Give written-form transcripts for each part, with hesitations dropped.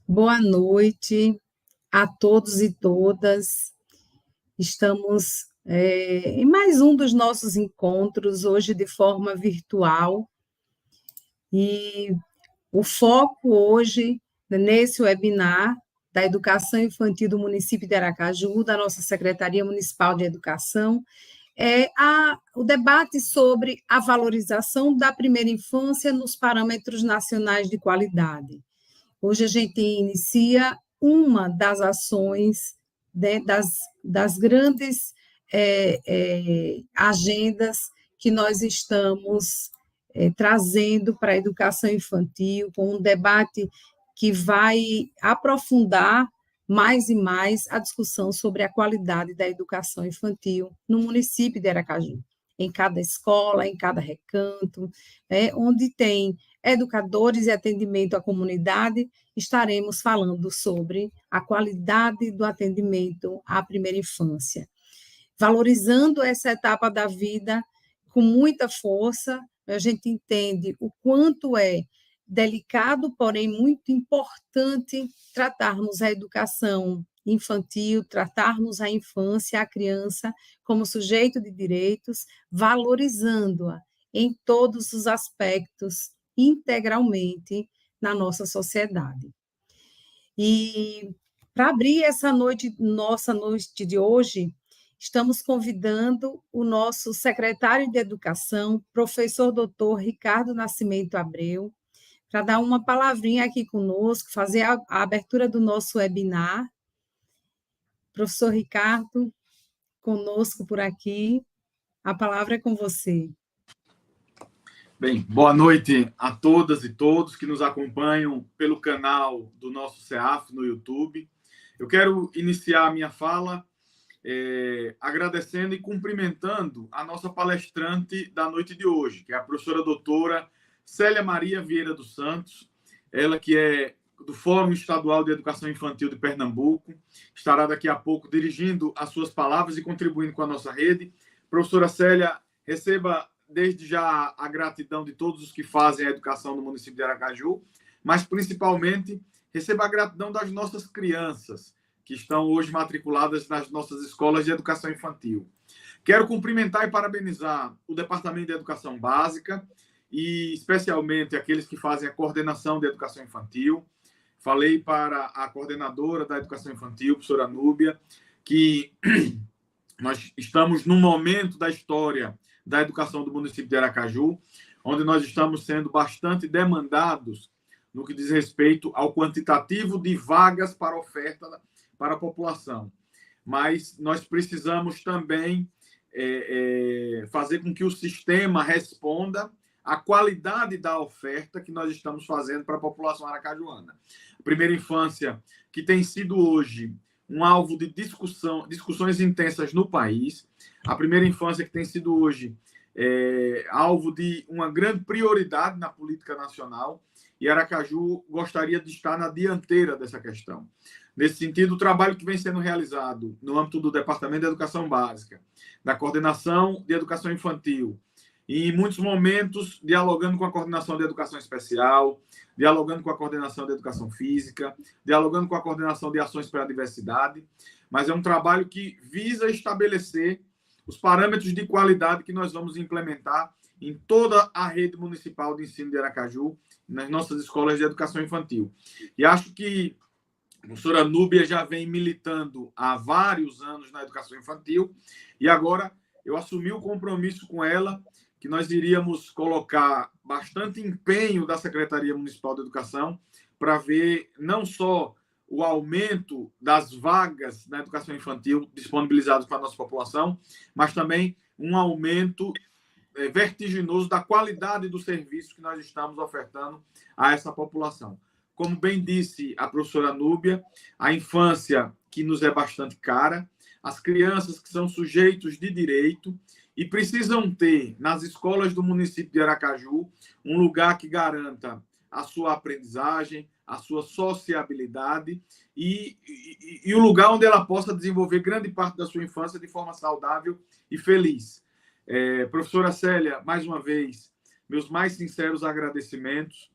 Boa noite a todos e todas. Estamos em mais um dos nossos encontros, hoje de forma virtual, e o foco hoje, nesse webinar da Educação Infantil do município de Aracaju, da nossa Secretaria Municipal de Educação, é o debate sobre a valorização da primeira infância nos parâmetros nacionais de qualidade. Hoje a gente inicia uma das ações, né, das grandes agendas que nós estamos trazendo para a educação infantil, com um debate que vai aprofundar mais e mais a discussão sobre a qualidade da educação infantil no município de Aracaju, em cada escola, em cada recanto, onde tem educadores e atendimento à comunidade, estaremos falando sobre a qualidade do atendimento à primeira infância, valorizando essa etapa da vida com muita força. A gente entende o quanto é delicado, porém muito importante tratarmos a educação infantil, tratarmos a infância, a criança, como sujeito de direitos, valorizando-a em todos os aspectos, integralmente, na nossa sociedade. E para abrir essa nossa noite de hoje, estamos convidando o nosso secretário de Educação, professor doutor Ricardo Nascimento Abreu, para dar uma palavrinha aqui conosco, fazer a abertura do nosso webinar. Professor Ricardo, conosco por aqui, a palavra é com você. Bem, boa noite a todas e todos que nos acompanham pelo canal do nosso CEAF no YouTube. Eu quero iniciar a minha fala agradecendo e cumprimentando a nossa palestrante da noite de hoje, que é a professora doutora Célia Maria Vieira dos Santos, ela que é do Fórum Estadual de Educação Infantil de Pernambuco, estará daqui a pouco dirigindo as suas palavras e contribuindo com a nossa rede. Professora Célia, receba desde já a gratidão de todos os que fazem a educação no município de Aracaju, mas principalmente receba a gratidão das nossas crianças, que estão hoje matriculadas nas nossas escolas de educação infantil. Quero cumprimentar e parabenizar o Departamento de Educação Básica e especialmente aqueles que fazem a coordenação de educação infantil. Falei para a coordenadora da educação infantil, professora Núbia, que nós estamos num momento da história da educação do município de Aracaju, onde nós estamos sendo bastante demandados no que diz respeito ao quantitativo de vagas para oferta para a população. Mas nós precisamos também fazer com que o sistema responda à qualidade da oferta que nós estamos fazendo para a população aracajuana. A primeira infância, que tem sido hoje um alvo de discussões intensas no país, a primeira infância que tem sido hoje alvo de uma grande prioridade na política nacional, e Aracaju gostaria de estar na dianteira dessa questão. Nesse sentido, o trabalho que vem sendo realizado no âmbito do Departamento de Educação Básica, da Coordenação de Educação Infantil, e em muitos momentos dialogando com a Coordenação de Educação Especial, dialogando com a Coordenação de Educação Física, dialogando com a Coordenação de Ações para a Diversidade, mas é um trabalho que visa estabelecer os parâmetros de qualidade que nós vamos implementar em toda a rede municipal de ensino de Aracaju, nas nossas escolas de educação infantil. E acho que a professora Núbia já vem militando há vários anos na educação infantil, e agora eu assumi o compromisso com ela que nós iríamos colocar bastante empenho da Secretaria Municipal de Educação para ver não só o aumento das vagas na educação infantil disponibilizadas para a nossa população, mas também um aumento vertiginoso da qualidade do serviço que nós estamos ofertando a essa população. Como bem disse a professora Núbia, a infância que nos é bastante cara, as crianças que são sujeitos de direito e precisam ter, nas escolas do município de Aracaju, um lugar que garanta a sua aprendizagem, a sua sociabilidade e o lugar onde ela possa desenvolver grande parte da sua infância de forma saudável e feliz. Professora Célia, mais uma vez, meus mais sinceros agradecimentos.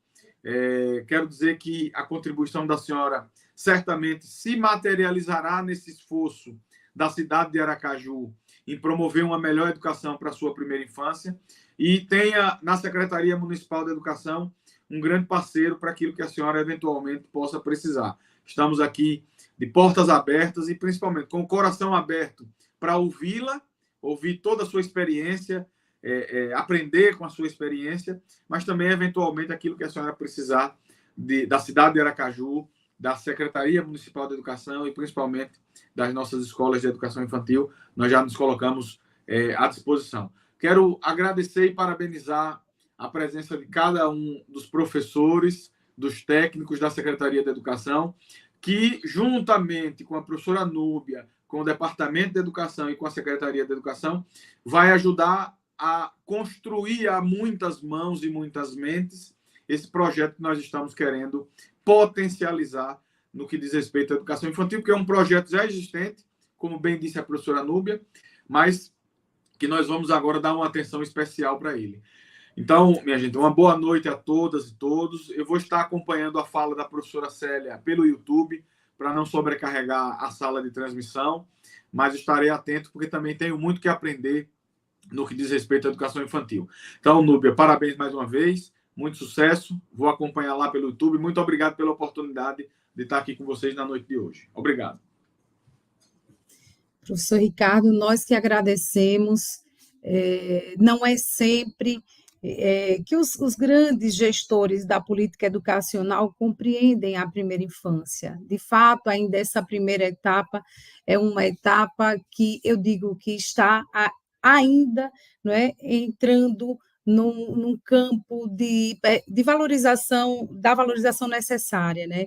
Quero dizer que a contribuição da senhora certamente se materializará nesse esforço da cidade de Aracaju em promover uma melhor educação para a sua primeira infância e tenha na Secretaria Municipal de Educação um grande parceiro para aquilo que a senhora eventualmente possa precisar. Estamos aqui de portas abertas e principalmente com o coração aberto para ouvi-la, ouvir toda a sua experiência, aprender com a sua experiência, mas também, eventualmente, aquilo que a senhora precisar da cidade de Aracaju, da Secretaria Municipal de Educação e, principalmente, das nossas escolas de educação infantil, nós já nos colocamos à disposição. Quero agradecer e parabenizar a presença de cada um dos professores, dos técnicos da Secretaria de Educação, que, juntamente com a professora Núbia, com o Departamento de Educação e com a Secretaria de Educação, vai ajudar a construir a muitas mãos e muitas mentes esse projeto que nós estamos querendo potencializar no que diz respeito à educação infantil, que é um projeto já existente, como bem disse a professora Núbia, mas que nós vamos agora dar uma atenção especial para ele. Então, minha gente, uma boa noite a todas e todos. Eu vou estar acompanhando a fala da professora Célia pelo YouTube, para não sobrecarregar a sala de transmissão, mas estarei atento, porque também tenho muito que aprender no que diz respeito à educação infantil. Então, Núbia, parabéns mais uma vez, muito sucesso, vou acompanhar lá pelo YouTube. Muito obrigado pela oportunidade de estar aqui com vocês na noite de hoje. Obrigado. Professor Ricardo, nós que agradecemos. Não é sempre que os grandes gestores da política educacional compreendem a primeira infância. De fato, ainda essa primeira etapa é uma etapa que eu digo que está ainda, não é, entrando num campo de valorização, da valorização necessária, né?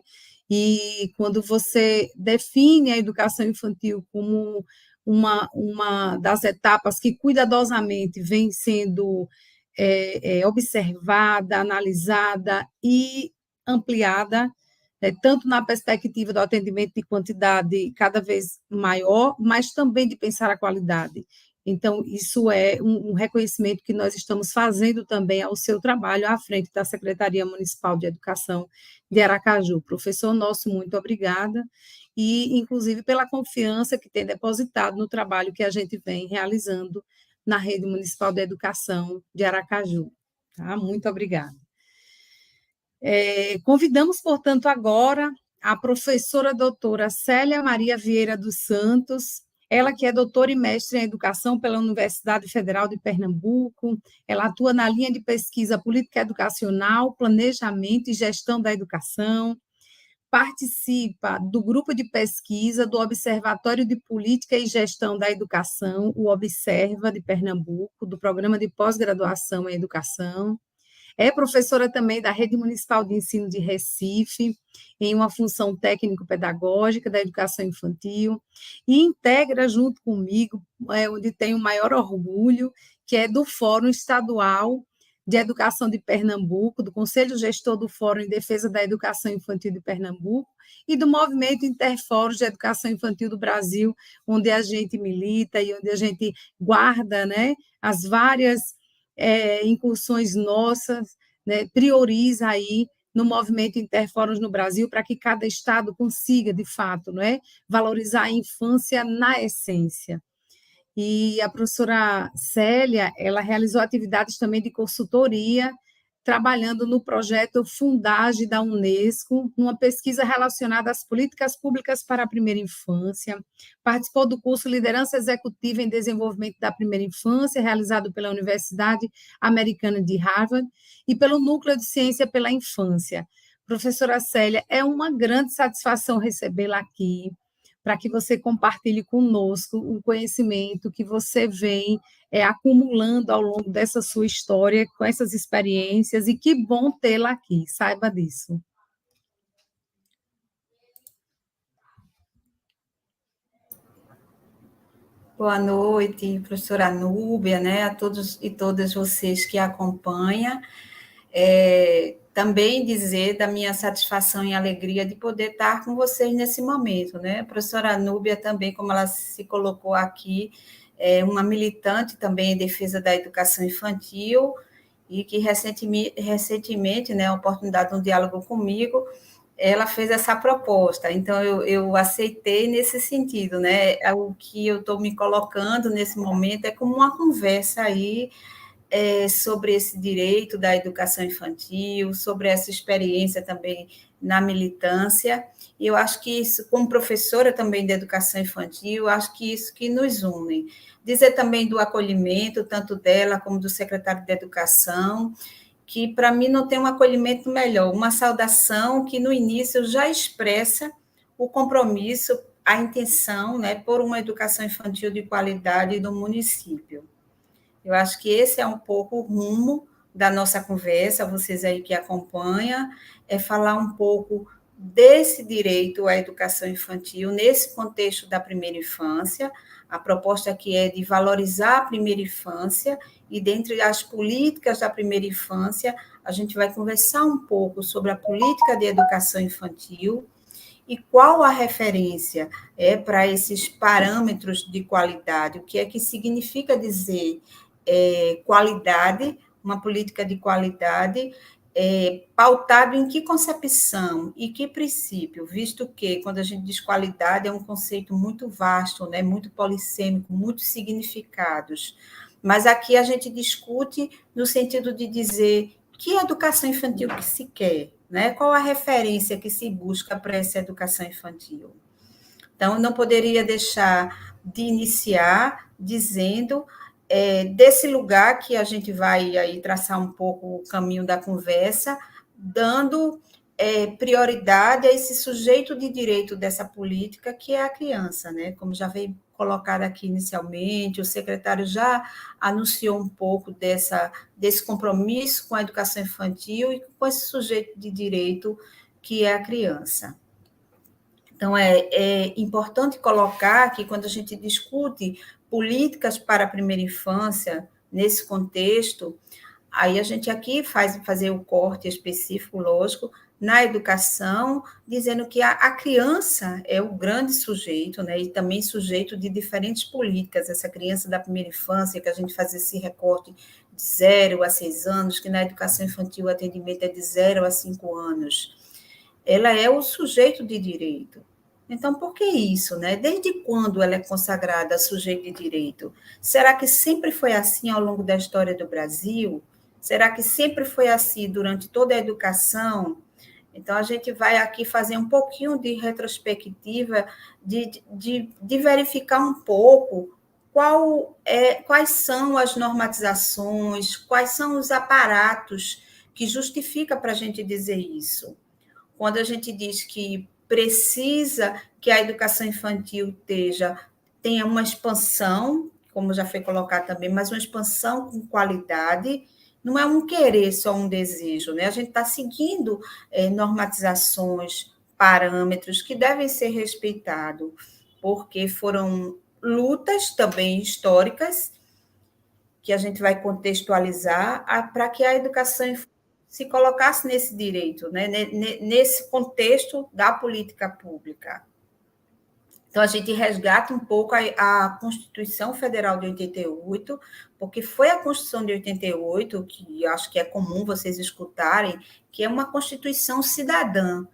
E quando você define a educação infantil como uma das etapas que cuidadosamente vem sendo observada, analisada e ampliada, tanto na perspectiva do atendimento de quantidade cada vez maior, mas também de pensar a qualidade. Então, isso é um reconhecimento que nós estamos fazendo também ao seu trabalho à frente da Secretaria Municipal de Educação de Aracaju. Professor nosso, muito obrigada, e, inclusive, pela confiança que tem depositado no trabalho que a gente vem realizando na Rede Municipal de Educação de Aracaju. Tá? Muito obrigada. Convidamos, portanto, agora a professora doutora Célia Maria Vieira dos Santos, ela que é doutora e mestre em educação pela Universidade Federal de Pernambuco, ela atua na linha de pesquisa política educacional, planejamento e gestão da educação, participa do grupo de pesquisa do Observatório de Política e Gestão da Educação, o Observa de Pernambuco, do Programa de Pós-Graduação em Educação, é professora também da Rede Municipal de Ensino de Recife, em uma função técnico-pedagógica da educação infantil, e integra junto comigo, onde tenho o maior orgulho, que é do Fórum Estadual de Educação de Pernambuco, do Conselho Gestor do Fórum em Defesa da Educação Infantil de Pernambuco e do Movimento Interfórum de Educação Infantil do Brasil, onde a gente milita e onde a gente guarda, né, as várias incursões nossas, né, prioriza aí no movimento Interfórum no Brasil para que cada estado consiga, de fato, não é, valorizar a infância na essência. E a professora Célia, ela realizou atividades também de consultoria, trabalhando no projeto Fundage da Unesco, numa pesquisa relacionada às políticas públicas para a primeira infância. Participou do curso Liderança Executiva em Desenvolvimento da Primeira Infância, realizado pela Universidade Americana de Harvard, e pelo Núcleo de Ciência pela Infância. Professora Célia, é uma grande satisfação recebê-la aqui, para que você compartilhe conosco o conhecimento que você vem acumulando ao longo dessa sua história, com essas experiências, e que bom tê-la aqui, saiba disso. Boa noite, professora Núbia, né, a todos e todas vocês que acompanham. Também dizer da minha satisfação e alegria de poder estar com vocês nesse momento, né? A professora Núbia também, como ela se colocou aqui, é uma militante também em defesa da educação infantil e que recentemente, né, a oportunidade de um diálogo comigo, ela fez essa proposta. Então, eu aceitei nesse sentido, né? O que eu estou me colocando nesse momento é como uma conversa aí sobre esse direito da educação infantil, sobre essa experiência também na militância. E eu acho que isso, como professora também de educação infantil, acho que isso que nos une. Dizer também do acolhimento, tanto dela como do secretário de Educação, que para mim não tem um acolhimento melhor, uma saudação que no início já expressa o compromisso, a intenção, né, por uma educação infantil de qualidade no município. Eu acho que esse é um pouco o rumo da nossa conversa, vocês aí que acompanham, é falar um pouco desse direito à educação infantil nesse contexto da primeira infância. A proposta aqui é de valorizar a primeira infância e, dentre as políticas da primeira infância, a gente vai conversar um pouco sobre a política de educação infantil e qual a referência para esses parâmetros de qualidade, o que é que significa dizer qualidade, uma política de qualidade, pautado em que concepção e que princípio, visto que, quando a gente diz qualidade, é um conceito muito vasto, né, muito polissêmico, muitos significados. Mas aqui a gente discute no sentido de dizer que educação infantil que se quer, né? Qual a referência que se busca para essa educação infantil. Então, não poderia deixar de iniciar dizendo desse lugar que a gente vai aí traçar um pouco o caminho da conversa, dando prioridade a esse sujeito de direito dessa política, que é a criança, né? Como já veio colocado aqui inicialmente, o secretário já anunciou um pouco desse compromisso com a educação infantil e com esse sujeito de direito que é a criança. Então, é importante colocar que, quando a gente discute políticas para a primeira infância, nesse contexto, aí a gente aqui fazer o corte específico, lógico, na educação, dizendo que a criança é o grande sujeito, né, e também sujeito de diferentes políticas, essa criança da primeira infância, que a gente faz esse recorte de 0 a 6 anos, que na educação infantil o atendimento é de 0 a 5 anos. Ela é o sujeito de direito. Então, por que isso, né? Desde quando ela é consagrada sujeito de direito? Será que sempre foi assim ao longo da história do Brasil? Será que sempre foi assim durante toda a educação? Então, a gente vai aqui fazer um pouquinho de retrospectiva, de verificar um pouco quais são as normatizações, quais são os aparatos que justificam para a gente dizer isso. Quando a gente diz que precisa que a educação infantil tenha uma expansão, como já foi colocado também, mas uma expansão com qualidade, não é um querer, só um desejo, né? A gente está seguindo normatizações, parâmetros que devem ser respeitados, porque foram lutas também históricas que a gente vai contextualizar para que a educação se colocasse nesse direito, né? Nesse contexto da política pública. Então, a gente resgata um pouco a Constituição Federal de 88, porque foi a Constituição de 88, que acho que é comum vocês escutarem, que é uma Constituição cidadã,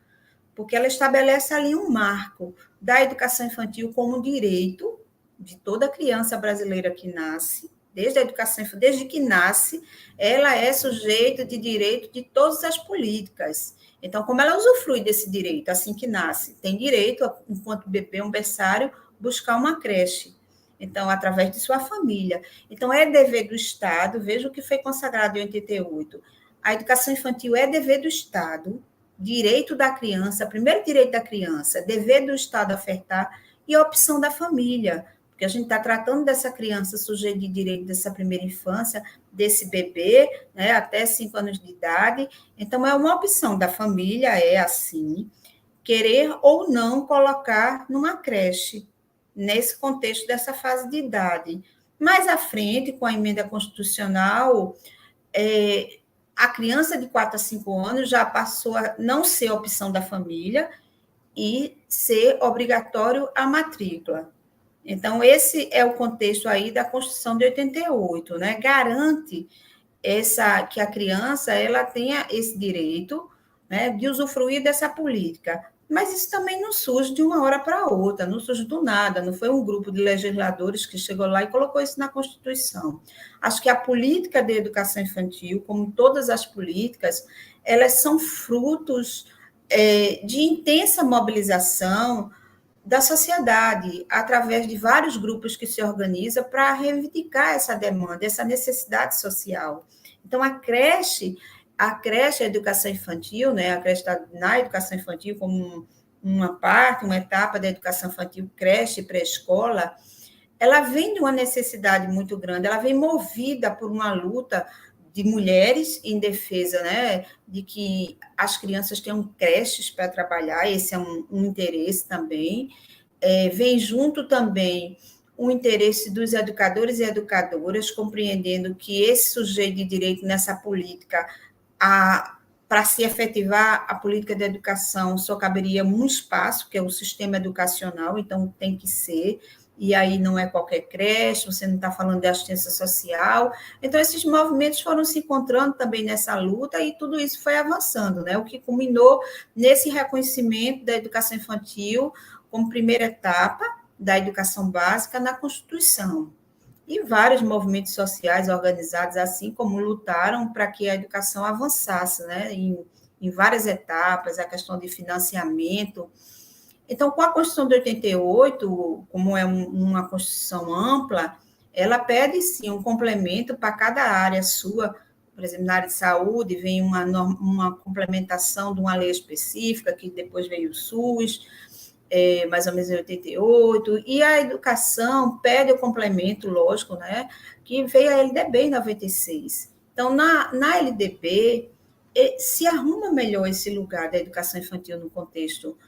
porque ela estabelece ali um marco da educação infantil como direito de toda criança brasileira que nasce, desde a educação, desde que nasce, ela é sujeito de direito de todas as políticas. Então, como ela usufrui desse direito assim que nasce? Tem direito, enquanto bebê, um berçário, buscar uma creche. Então, através de sua família. Então, é dever do Estado, veja o que foi consagrado em 88. A educação infantil é dever do Estado, direito da criança, primeiro direito da criança, dever do Estado ofertar e opção da família, porque a gente está tratando dessa criança sujeita de direito dessa primeira infância, desse bebê, né, até 5 anos de idade. Então, é uma opção da família, é assim, querer ou não colocar numa creche, nesse contexto dessa fase de idade. Mais à frente, com a emenda constitucional, a criança de 4 a 5 anos já passou a não ser opção da família e ser obrigatório a matrícula. Então, esse é o contexto aí da Constituição de 88, né? Garante que a criança ela tenha esse direito, né, de usufruir dessa política. Mas isso também não surge de uma hora para outra, não surge do nada, não foi um grupo de legisladores que chegou lá e colocou isso na Constituição. Acho que a política de educação infantil, como todas as políticas, elas são frutos de intensa mobilização da sociedade, através de vários grupos que se organizam para reivindicar essa demanda, essa necessidade social. Então, a creche, a educação infantil, né, a creche está na educação infantil como uma parte, uma etapa da educação infantil, creche, pré-escola, ela vem de uma necessidade muito grande, ela vem movida por uma luta de mulheres em defesa, né, de que as crianças tenham creches para trabalhar, esse é um interesse também. Vem junto também o interesse dos educadores e educadoras, compreendendo que esse sujeito de direito nessa política, para se efetivar a política de educação, só caberia um espaço, que é o sistema educacional, então tem que ser, e aí não é qualquer creche, você não está falando de assistência social. Então, esses movimentos foram se encontrando também nessa luta e tudo isso foi avançando, né? O que culminou nesse reconhecimento da educação infantil como primeira etapa da educação básica na Constituição. E vários movimentos sociais organizados, assim como lutaram para que a educação avançasse, né? Em várias etapas, a questão de financiamento. Então, com a Constituição de 88, como é uma Constituição ampla, ela pede, sim, um complemento para cada área sua. Por exemplo, na área de saúde, vem uma complementação de uma lei específica, que depois veio o SUS, mais ou menos em 88, e a educação pede o complemento, lógico, né, que veio a LDB em 96. Então, na LDB, se arruma melhor esse lugar da educação infantil no contexto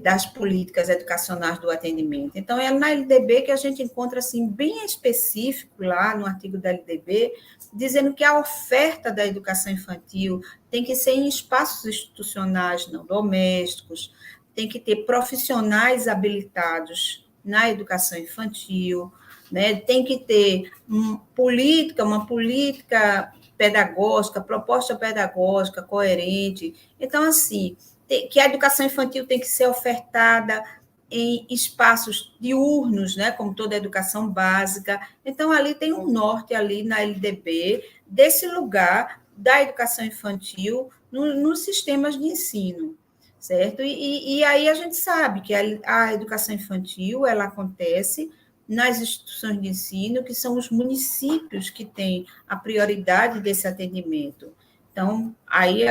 das políticas educacionais do atendimento. Então, é na LDB que a gente encontra, assim, bem específico, lá no artigo da LDB, dizendo que a oferta da educação infantil tem que ser em espaços institucionais não domésticos, tem que ter profissionais habilitados na educação infantil, né? Tem que ter uma política pedagógica, proposta pedagógica coerente. Então, assim, que a educação infantil tem que ser ofertada em espaços diurnos, né, como toda a educação básica. Então, ali tem um norte, ali na LDB, desse lugar da educação infantil nos sistemas de ensino, certo? E aí a gente sabe que a educação infantil, ela acontece nas instituições de ensino, que são os municípios que têm a prioridade desse atendimento. Então, aí,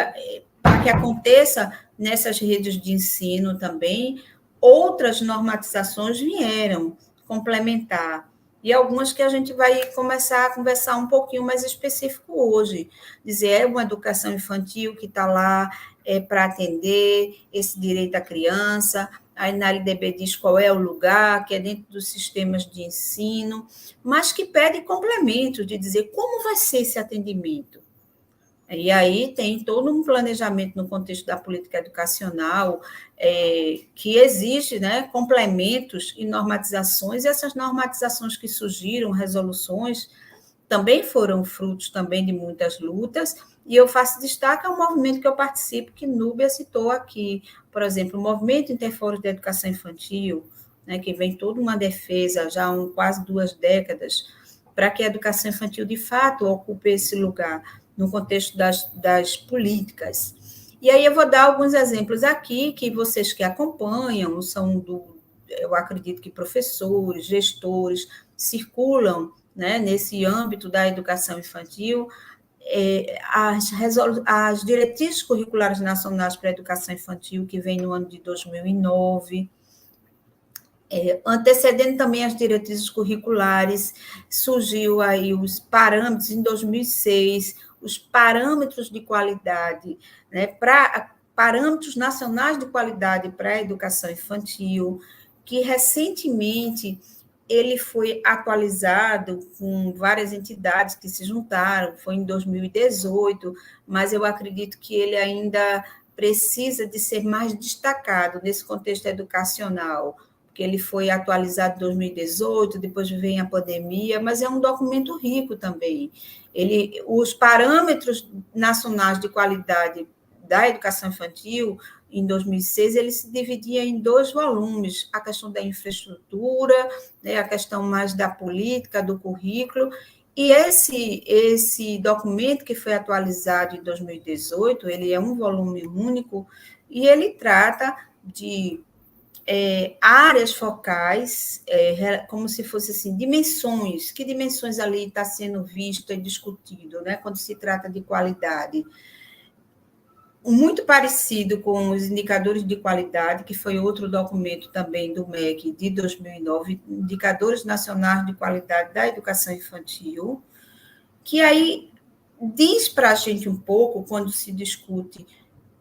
para que aconteça nessas redes de ensino também, outras normatizações vieram complementar, e algumas que a gente vai começar a conversar um pouquinho mais específico hoje, dizer, uma educação infantil que está lá para atender esse direito à criança, aí na LDB diz qual é o lugar, que é dentro dos sistemas de ensino, mas que pede complemento de dizer como vai ser esse atendimento. E aí tem todo um planejamento no contexto da política educacional que exige, né, complementos e normatizações, e essas normatizações que surgiram, resoluções, também foram frutos também de muitas lutas, e eu faço destaque ao movimento que eu participo, que Núbia citou aqui, por exemplo, o Movimento Interfórum de Educação Infantil, né, que vem toda uma defesa já há quase 2 décadas, para que a educação infantil, de fato, ocupe esse lugar no contexto das políticas. E aí eu vou dar alguns exemplos aqui, que vocês que acompanham, eu acredito que professores, gestores, circulam, né, nesse âmbito da educação infantil, as diretrizes curriculares nacionais para a educação infantil, que vem no ano de 2009, antecedendo também as diretrizes curriculares, surgiu aí os parâmetros em 2006, os parâmetros de qualidade, né, parâmetros nacionais de qualidade para a educação infantil, que recentemente ele foi atualizado com várias entidades que se juntaram, foi em 2018, mas eu acredito que ele ainda precisa de ser mais destacado nesse contexto educacional, porque ele foi atualizado em 2018, depois vem a pandemia, mas é um documento rico também. Os parâmetros nacionais de qualidade da educação infantil, em 2006, ele se dividia em 2 volumes, a questão da infraestrutura, né, a questão mais da política, do currículo, e esse documento que foi atualizado em 2018, ele é um volume único, e ele trata de áreas focais, como se fosse assim, dimensões, que dimensões ali está sendo visto e discutido, né, quando se trata de qualidade. Muito parecido com os indicadores de qualidade, que foi outro documento também do MEC de 2009, Indicadores Nacionais de Qualidade da Educação Infantil, que aí diz para a gente um pouco, quando se discute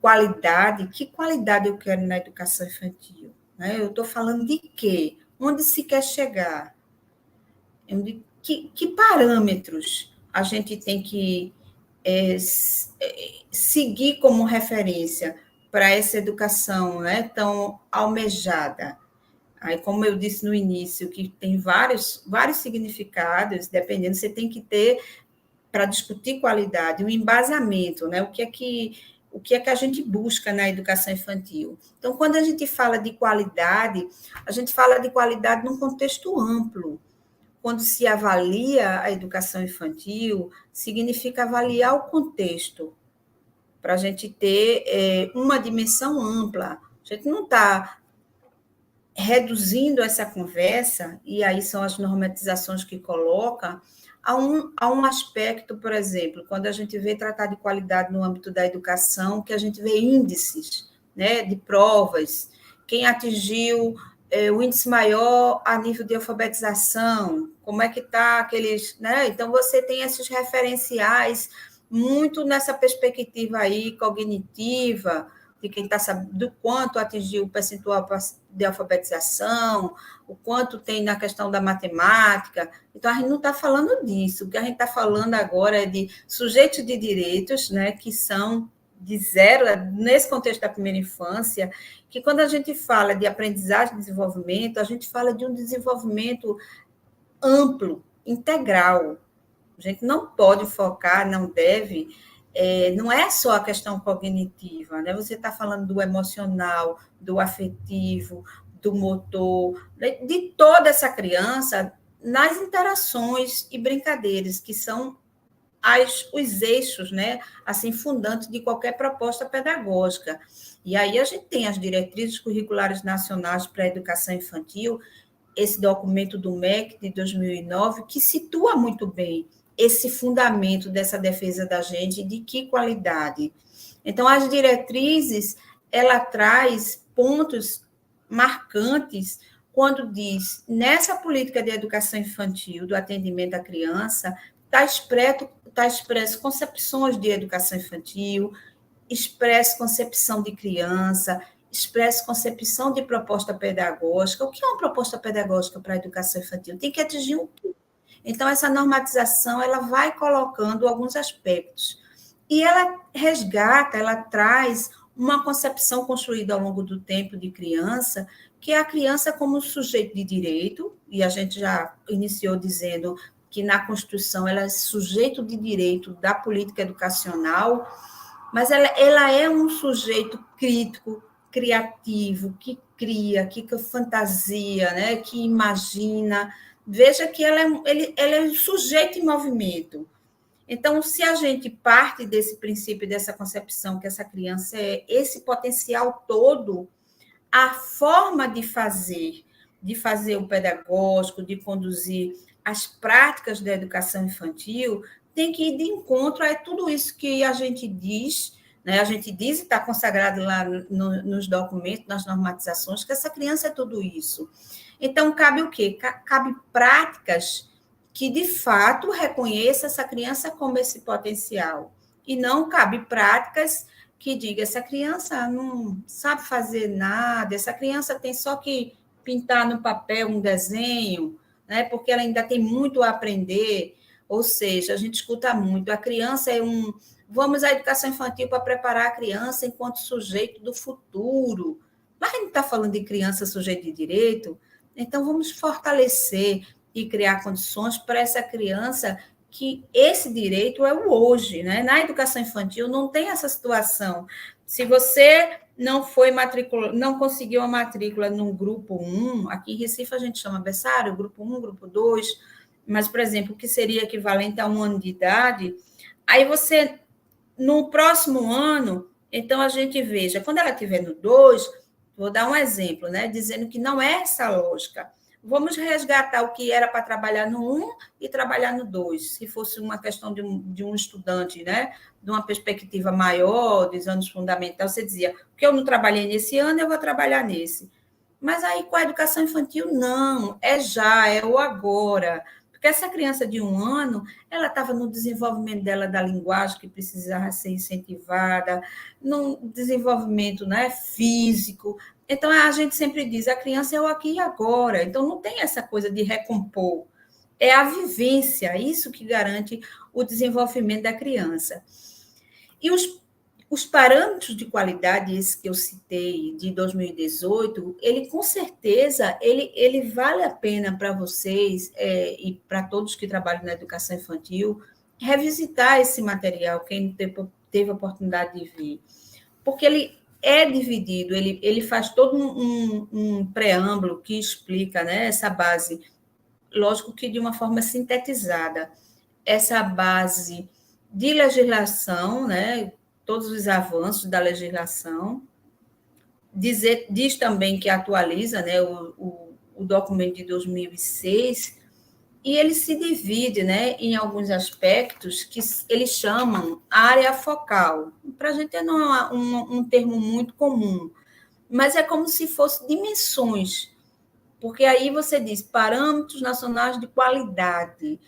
qualidade, que qualidade eu quero na educação infantil? Né? Eu estou falando de quê? Onde se quer chegar? Que parâmetros a gente tem que seguir como referência para essa educação, né, tão almejada? Aí, como eu disse no início, que tem vários significados, dependendo, você tem que ter, para discutir qualidade, um embasamento, né? O que é que a gente busca na educação infantil? Então, quando a gente fala de qualidade, a gente fala de qualidade num contexto amplo. Quando se avalia a educação infantil, significa avaliar o contexto, para a gente ter uma dimensão ampla. A gente não está reduzindo essa conversa, e aí são as normatizações que coloca, a um aspecto, por exemplo, quando a gente vê tratar de qualidade no âmbito da educação, que a gente vê índices, né, de provas, quem atingiu o índice maior a nível de alfabetização, como é que está aqueles... Né? Então, você tem esses referenciais muito nessa perspectiva aí cognitiva, de quem está sabendo do quanto atingiu o percentual de alfabetização, o quanto tem na questão da matemática. Então, a gente não está falando disso. O que a gente está falando agora é de sujeitos de direitos, né, que são de zero, nesse contexto da primeira infância, que quando a gente fala de aprendizagem e desenvolvimento, a gente fala de um desenvolvimento amplo, integral. A gente não pode focar, não deve... não é só a questão cognitiva, né? Você está falando do emocional, do afetivo, do motor, de toda essa criança nas interações e brincadeiras, que são os eixos, né, assim, fundantes de qualquer proposta pedagógica. E aí a gente tem as diretrizes curriculares nacionais para a educação infantil, esse documento do MEC de 2009, que situa muito bem esse fundamento dessa defesa da gente, de que qualidade. Então, as diretrizes, ela traz pontos marcantes quando diz, nessa política de educação infantil, do atendimento à criança, está expresso concepções de educação infantil, expresso concepção de criança, expresso concepção de proposta pedagógica. O que é uma proposta pedagógica para a educação infantil? Tem que atingir um quê? Então, essa normatização, ela vai colocando alguns aspectos. E ela resgata, ela traz uma concepção construída ao longo do tempo de criança, que é a criança como sujeito de direito, e a gente já iniciou dizendo que na Constituição ela é sujeito de direito da política educacional, mas ela é um sujeito crítico, criativo, que cria, que fantasia, né, que imagina. Veja que ela é um sujeito em movimento. Então, se a gente parte desse princípio, dessa concepção, que essa criança é esse potencial todo, a forma de fazer o pedagógico, de conduzir as práticas da educação infantil, tem que ir de encontro a tudo isso que a gente diz, né? A gente diz e está consagrado lá nos documentos, nas normatizações, que essa criança é tudo isso. Então, cabe o quê? Cabe práticas que, de fato, reconheçam essa criança como esse potencial. E não cabe práticas que digam, essa criança não sabe fazer nada, essa criança tem só que pintar no papel um desenho, né? Porque ela ainda tem muito a aprender. Ou seja, a gente escuta muito, a criança é vamos à educação infantil para preparar a criança enquanto sujeito do futuro. Mas a gente está falando de criança sujeito de direito, Então, vamos fortalecer e criar condições para essa criança, que esse direito é o hoje, né? Na educação infantil não tem essa situação. Se você não foi não conseguiu a matrícula no grupo 1, aqui em Recife a gente chama berçário, grupo 1, grupo 2, mas, por exemplo, o que seria equivalente a 1 ano de idade, aí você, no próximo ano, então a gente veja, quando ela estiver no 2, vou dar um exemplo, né? Dizendo que não é essa lógica. Vamos resgatar o que era para trabalhar no 1 e trabalhar no 2, se fosse uma questão de um estudante, né? De uma perspectiva maior, dos anos fundamentais, você dizia, porque eu não trabalhei nesse ano, eu vou trabalhar nesse. Mas aí, com a educação infantil, não, é já, é o agora. Porque essa criança de 1 ano, ela estava no desenvolvimento dela da linguagem, que precisava ser incentivada, no desenvolvimento, né, físico. Então, a gente sempre diz, a criança é o aqui e agora. Então, não tem essa coisa de recompor. É a vivência, isso que garante o desenvolvimento da criança. E os parâmetros de qualidade, esse que eu citei, de 2018, ele, com certeza, ele vale a pena para vocês e para todos que trabalham na educação infantil, revisitar esse material, quem teve a oportunidade de ver. Porque ele é dividido, ele faz todo um preâmbulo que explica, né, essa base, lógico que de uma forma sintetizada, essa base de legislação, né, todos os avanços da legislação, diz também que atualiza, né, o documento de 2006, e ele se divide, né, em alguns aspectos que eles chamam área focal. Para a gente não é um termo muito comum, mas é como se fosse dimensões, porque aí você diz parâmetros nacionais de qualidade.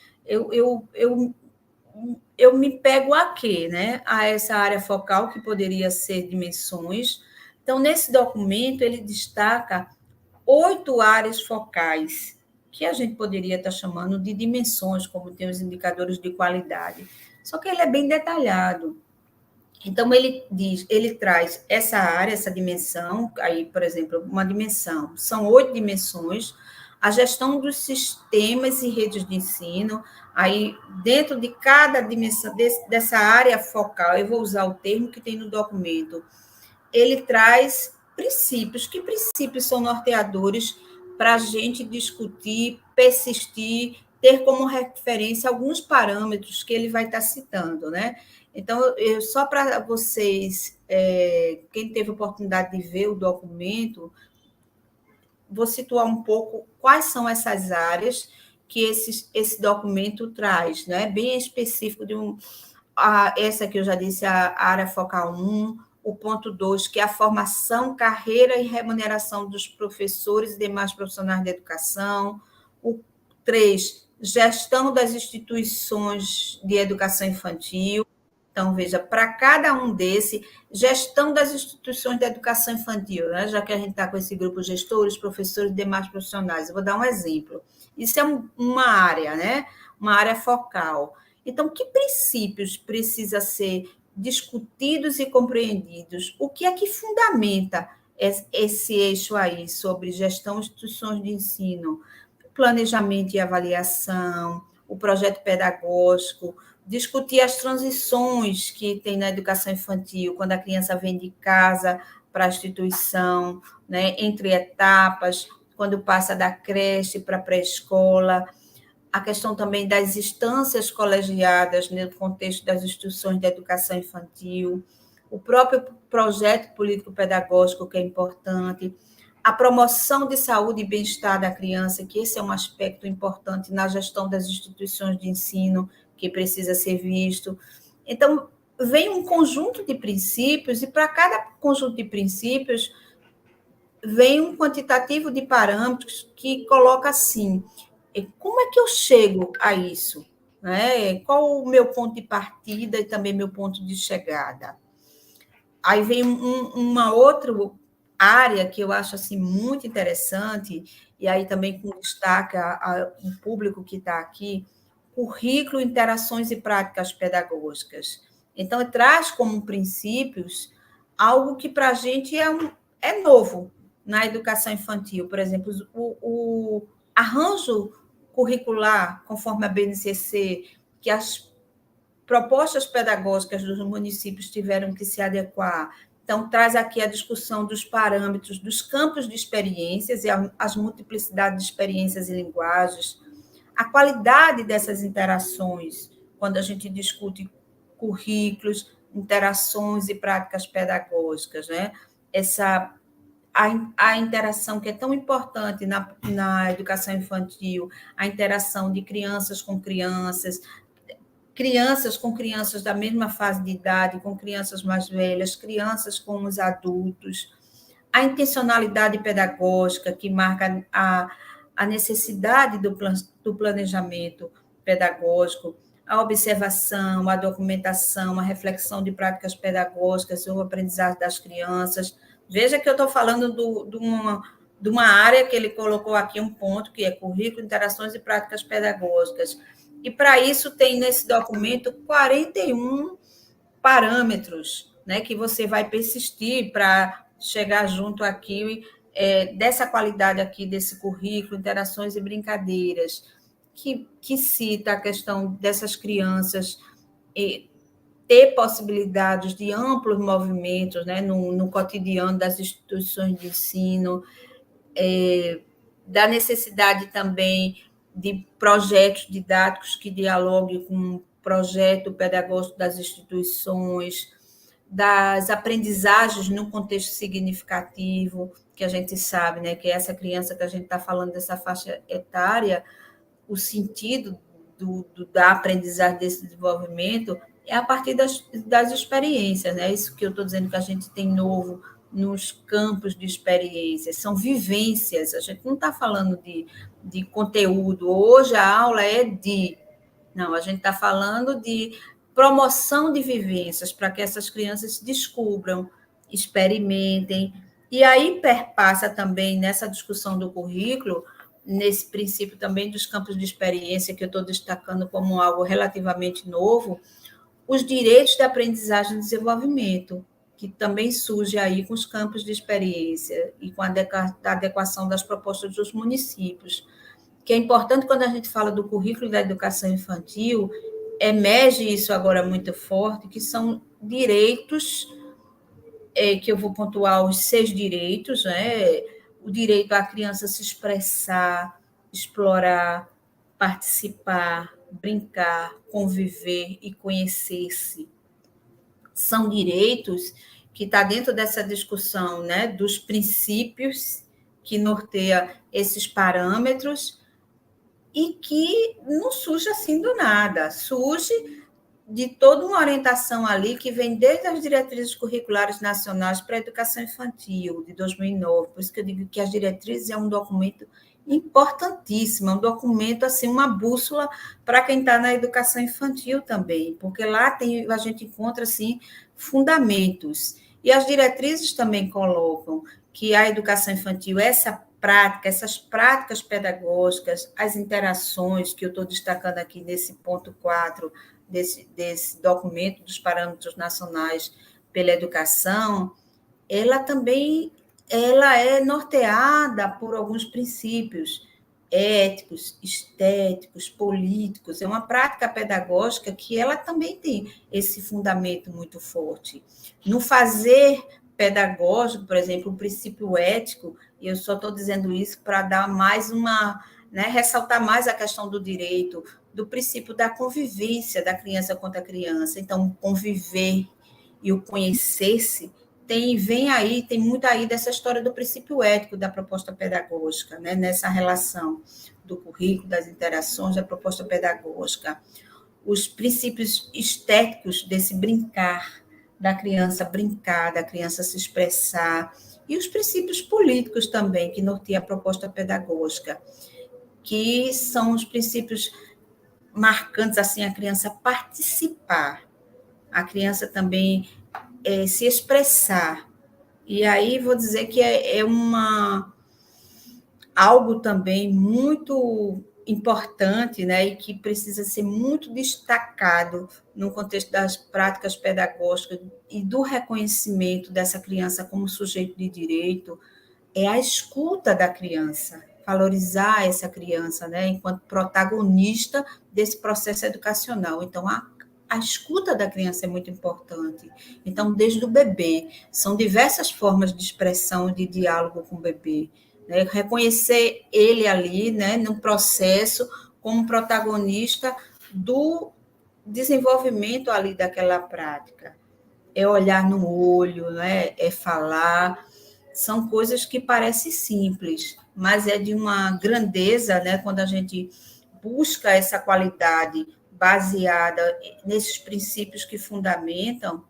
Eu me pego a quê, né? A essa área focal, que poderia ser dimensões. Então, nesse documento, ele destaca 8 áreas focais, que a gente poderia estar chamando de dimensões, como tem os indicadores de qualidade. Só que ele é bem detalhado. Então, ele traz essa área, essa dimensão, aí, por exemplo, uma dimensão, são 8 dimensões, a gestão dos sistemas e redes de ensino, aí, dentro de cada dimensão dessa área focal, eu vou usar o termo que tem no documento, ele traz princípios. Que princípios são norteadores para a gente discutir, persistir, ter como referência alguns parâmetros que ele vai estar citando, né? Então, só para vocês, quem teve a oportunidade de ver o documento, vou situar um pouco quais são essas áreas que esse documento traz, né? Bem específico de essa que eu já disse, a área focal 1, o ponto 2, que é a formação, carreira e remuneração dos professores e demais profissionais da educação. O 3, gestão das instituições de educação infantil. Então, veja, para cada um desse, gestão das instituições de educação infantil, né? Já que a gente está com esse grupo gestores, professores e demais profissionais. Eu vou dar um exemplo. Isso é uma área, né? Uma área focal. Então, que princípios precisa ser discutidos e compreendidos? O que é que fundamenta esse eixo aí sobre gestão de instituições de ensino, planejamento e avaliação, o projeto pedagógico, discutir as transições que tem na educação infantil, quando a criança vem de casa para a instituição, né, entre etapas, quando passa da creche para a pré-escola, a questão também das instâncias colegiadas no contexto das instituições de educação infantil, o próprio projeto político-pedagógico, que é importante, a promoção de saúde e bem-estar da criança, que esse é um aspecto importante na gestão das instituições de ensino, que precisa ser visto. Então, vem um conjunto de princípios, e para cada conjunto de princípios, vem um quantitativo de parâmetros que coloca assim, como é que eu chego a isso? Né? Qual o meu ponto de partida e também meu ponto de chegada? Aí vem uma outra área que eu acho assim, muito interessante, e aí também com destaque o público que está aqui, currículo, interações e práticas pedagógicas. Então, traz como princípios algo que para a gente é novo, na educação infantil, por exemplo, o arranjo curricular, conforme a BNCC, que as propostas pedagógicas dos municípios tiveram que se adequar. Então, traz aqui a discussão dos parâmetros dos campos de experiências e as multiplicidades de experiências e linguagens, a qualidade dessas interações, quando a gente discute currículos, interações e práticas pedagógicas, né? A interação que é tão importante na educação infantil, a interação de crianças com crianças da mesma fase de idade, com crianças mais velhas, crianças com os adultos, a intencionalidade pedagógica, que marca a necessidade do planejamento pedagógico, a observação, a documentação, a reflexão de práticas pedagógicas, o aprendizagem das crianças. Veja que eu estou falando de uma área que ele colocou aqui um ponto, que é currículo, interações e práticas pedagógicas. E, para isso, tem nesse documento 41 parâmetros, né, que você vai persistir para chegar junto aqui dessa qualidade aqui desse currículo, interações e brincadeiras, que cita a questão dessas crianças ter possibilidades de amplos movimentos, né, no cotidiano das instituições de ensino, da necessidade também de projetos didáticos que dialoguem com o projeto pedagógico das instituições, das aprendizagens no contexto significativo, que a gente sabe, né, que essa criança que a gente está falando dessa faixa etária, o sentido da aprendizagem desse desenvolvimento é a partir das experiências, né? Isso que eu estou dizendo que a gente tem novo nos campos de experiências, são vivências, a gente não está falando de conteúdo, hoje a aula não, a gente está falando de promoção de vivências, para que essas crianças descubram, experimentem, e aí perpassa também nessa discussão do currículo, nesse princípio também dos campos de experiência, que eu estou destacando como algo relativamente novo, os direitos da aprendizagem e desenvolvimento, que também surge aí com os campos de experiência e com a adequação das propostas dos municípios, que é importante quando a gente fala do currículo da educação infantil, emerge isso agora muito forte, que são direitos, que eu vou pontuar os 6 direitos, né? O direito à criança se expressar, explorar, participar, brincar, conviver e conhecer-se. São direitos que está dentro dessa discussão, né, dos princípios que norteia esses parâmetros e que não surge assim do nada, surge de toda uma orientação ali que vem desde as diretrizes curriculares nacionais para a educação infantil, de 2009. Por isso que eu digo que as diretrizes é um documento importantíssimo, é um documento, assim, uma bússola para quem está na educação infantil também, porque lá a gente encontra, assim, fundamentos. E as diretrizes também colocam que a educação infantil, essas práticas pedagógicas, as interações, que eu estou destacando aqui nesse ponto 4, desse documento dos parâmetros nacionais pela educação, ela é norteada por alguns princípios éticos, estéticos, políticos. É uma prática pedagógica que ela também tem esse fundamento muito forte. No fazer pedagógico, por exemplo, o princípio ético, e eu só estou dizendo isso para dar mais ressaltar mais a questão do direito, do princípio da convivência da criança com a criança. Então, o conviver e o conhecer-se tem muito aí dessa história do princípio ético da proposta pedagógica, né? Nessa relação do currículo, das interações, da proposta pedagógica. Os princípios estéticos desse brincar, da criança brincar, da criança se expressar, e os princípios políticos também, que norteiam a proposta pedagógica, que são os princípios marcantes, assim, a criança participar, a criança também se expressar. E aí vou dizer que algo também muito importante, né, e que precisa ser muito destacado no contexto das práticas pedagógicas e do reconhecimento dessa criança como sujeito de direito, é a escuta da criança, valorizar essa criança, né, enquanto protagonista desse processo educacional. Então, a escuta da criança é muito importante. Então, desde o bebê, são diversas formas de expressão, de diálogo com o bebê, né? Reconhecer ele ali, né, no processo, como protagonista do desenvolvimento ali daquela prática. É olhar no olho, né? É falar. São coisas que parecem simples, mas é de uma grandeza, né? Quando a gente busca essa qualidade baseada nesses princípios que fundamentam,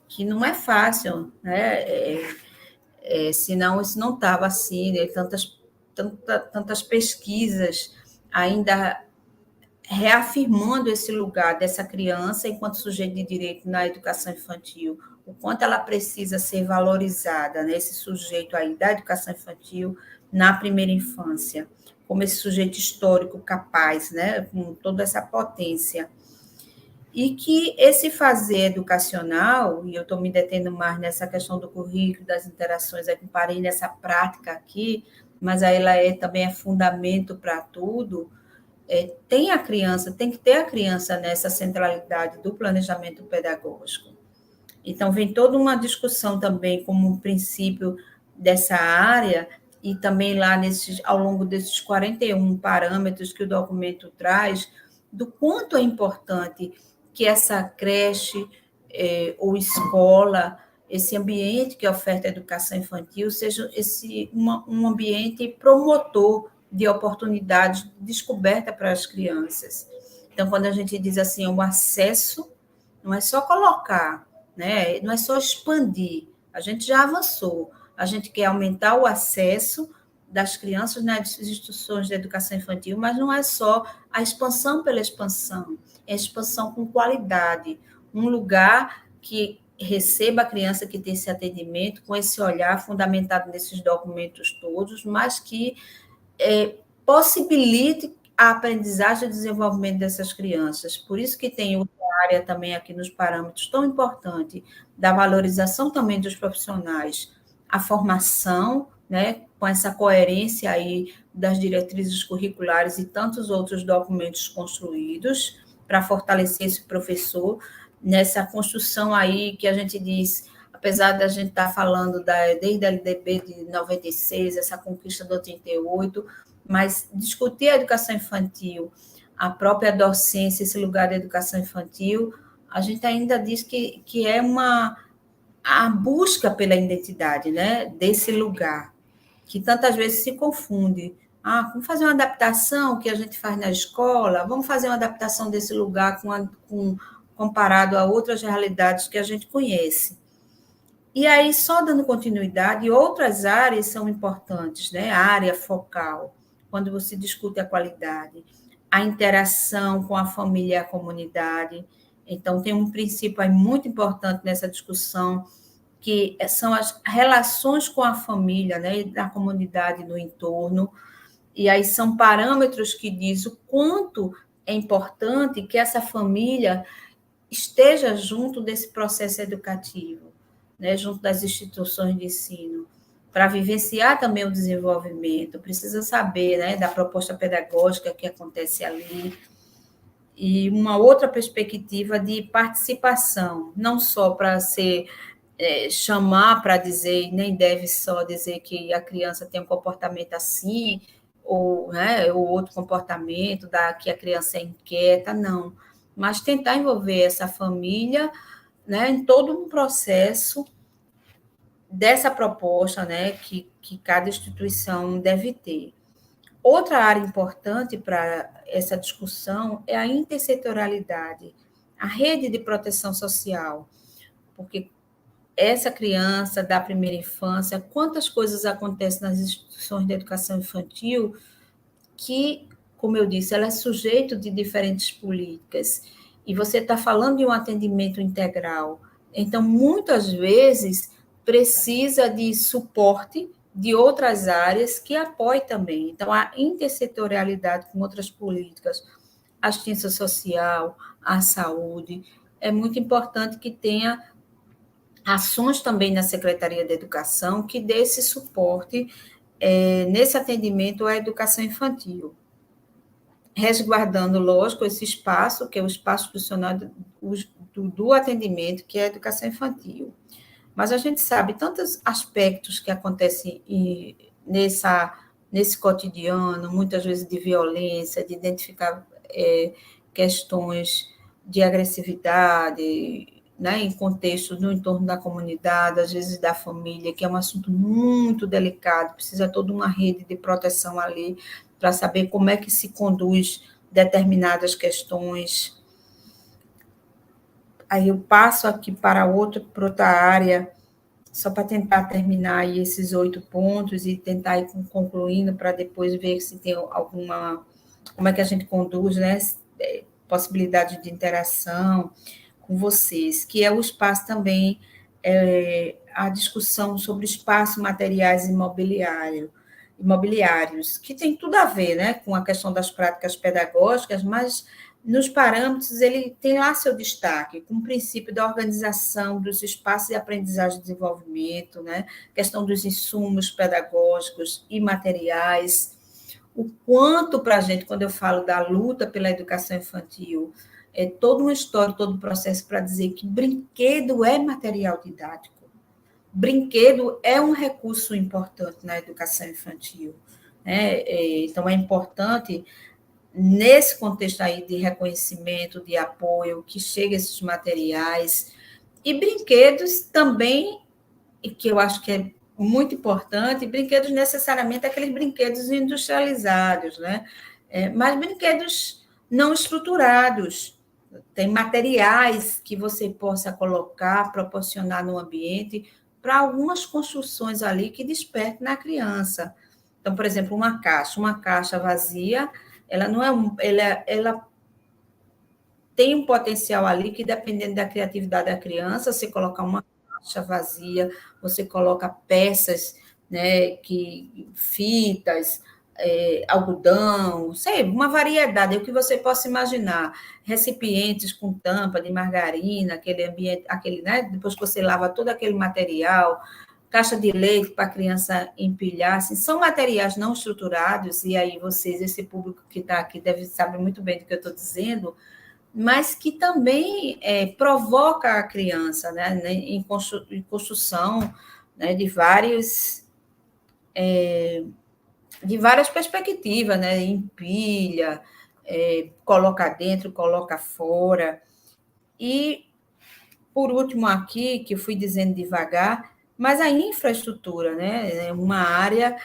que não é fácil, né? Senão isso não estava assim, né? Tantas pesquisas ainda reafirmando esse lugar dessa criança enquanto sujeito de direito na educação infantil, o quanto ela precisa ser valorizada, né, esse sujeito aí da educação infantil na primeira infância, como esse sujeito histórico capaz, né, com toda essa potência. E que esse fazer educacional, e eu estou me detendo mais nessa questão do currículo, das interações, eu parei nessa prática aqui, mas aí ela também é fundamento para tudo. Tem a criança, tem que ter a criança nessa centralidade do planejamento pedagógico. Então, vem toda uma discussão também como um princípio dessa área, e também lá ao longo desses 41 parâmetros que o documento traz, do quanto é importante que essa creche ou escola, esse ambiente que oferta a educação infantil, seja um ambiente promotor de oportunidades de descoberta para as crianças. Então, quando a gente diz assim, o acesso, não é só colocar, né? Não é só expandir, a gente já avançou, a gente quer aumentar o acesso das crianças nas instituições de educação infantil, mas não é só a expansão pela expansão, é a expansão com qualidade, um lugar que receba a criança que tem esse atendimento, com esse olhar fundamentado nesses documentos todos, mas que possibilite a aprendizagem e o desenvolvimento dessas crianças. Por isso que tem outra área também aqui nos parâmetros tão importante da valorização também dos profissionais, a formação, né, com essa coerência aí das diretrizes curriculares e tantos outros documentos construídos para fortalecer esse professor nessa construção aí que a gente diz, apesar da gente estar falando desde a LDB de 96, essa conquista do 88, mas discutir a educação infantil, a própria docência, esse lugar da educação infantil, a gente ainda diz que é a busca pela identidade, né, desse lugar, que tantas vezes se confunde. Vamos fazer uma adaptação que a gente faz na escola, vamos fazer uma adaptação desse lugar comparado a outras realidades que a gente conhece. E aí, só dando continuidade, outras áreas são importantes, né? A área focal, quando você discute a qualidade, a interação com a família e a comunidade. Então, tem um princípio aí muito importante nessa discussão, que são as relações com a família, né? E da comunidade no entorno. E aí são parâmetros que diz o quanto é importante que essa família esteja junto desse processo educativo, né, junto das instituições de ensino, para vivenciar também o desenvolvimento, precisa saber, né, da proposta pedagógica que acontece ali, e uma outra perspectiva de participação, não só para chamar para dizer, nem deve só dizer que a criança tem um comportamento assim, ou, né, ou outro comportamento, que a criança é inquieta, não, mas tentar envolver essa família, né, em todo um processo dessa proposta, né, que cada instituição deve ter. Outra área importante para essa discussão é a intersetorialidade, a rede de proteção social, porque essa criança da primeira infância, quantas coisas acontecem nas instituições de educação infantil que, como eu disse, ela é sujeito de diferentes políticas, e você está falando de um atendimento integral. Então, muitas vezes, precisa de suporte de outras áreas que apoiem também. Então, a intersetorialidade com outras políticas, a assistência social, a saúde, é muito importante que tenha ações também na Secretaria de Educação que dê esse suporte nesse atendimento à educação infantil, resguardando, lógico, esse espaço, que é o espaço institucional do atendimento, que é a educação infantil. Mas a gente sabe tantos aspectos que acontecem nesse cotidiano, muitas vezes de violência, de identificar questões de agressividade, né, em contexto no entorno da comunidade, às vezes da família, que é um assunto muito delicado, precisa toda uma rede de proteção ali para saber como é que se conduz determinadas questões. Aí eu passo aqui para outra área, só para tentar terminar aí esses 8 pontos e tentar ir concluindo para depois ver se tem alguma... Como é que a gente conduz, né? Possibilidade de interação com vocês, que é o espaço também, a discussão sobre espaços materiais imobiliários, que tem tudo a ver, né, com a questão das práticas pedagógicas, mas nos parâmetros ele tem lá seu destaque, com o princípio da organização dos espaços de aprendizagem e desenvolvimento, né, questão dos insumos pedagógicos e materiais, o quanto para a gente, quando eu falo da luta pela educação infantil, é toda uma história, todo um processo para dizer que brinquedo é material didático. Brinquedo é um recurso importante na educação infantil, né? Então, é importante, nesse contexto aí de reconhecimento, de apoio, que chegue esses materiais. E brinquedos também, que eu acho que é muito importante, brinquedos necessariamente aqueles brinquedos industrializados, né? Mas brinquedos não estruturados, tem materiais que você possa colocar, proporcionar no ambiente para algumas construções ali que despertem na criança. Então, por exemplo, uma caixa vazia, ela não é ela tem um potencial ali que, dependendo da criatividade da criança, você colocar uma caixa vazia, você coloca peças, né, fitas, algodão, sei, uma variedade, é o que você possa imaginar, recipientes com tampa de margarina, aquele ambiente, né, depois que você lava todo aquele material, caixa de leite para a criança empilhar, assim, são materiais não estruturados, e aí vocês, esse público que está aqui, deve saber muito bem do que eu estou dizendo, mas que também provoca a criança, né, em construção, né, de várias perspectivas, né? Empilha, coloca dentro, coloca fora. E, por último, aqui, que eu fui dizendo devagar, mas a infraestrutura, né? É uma área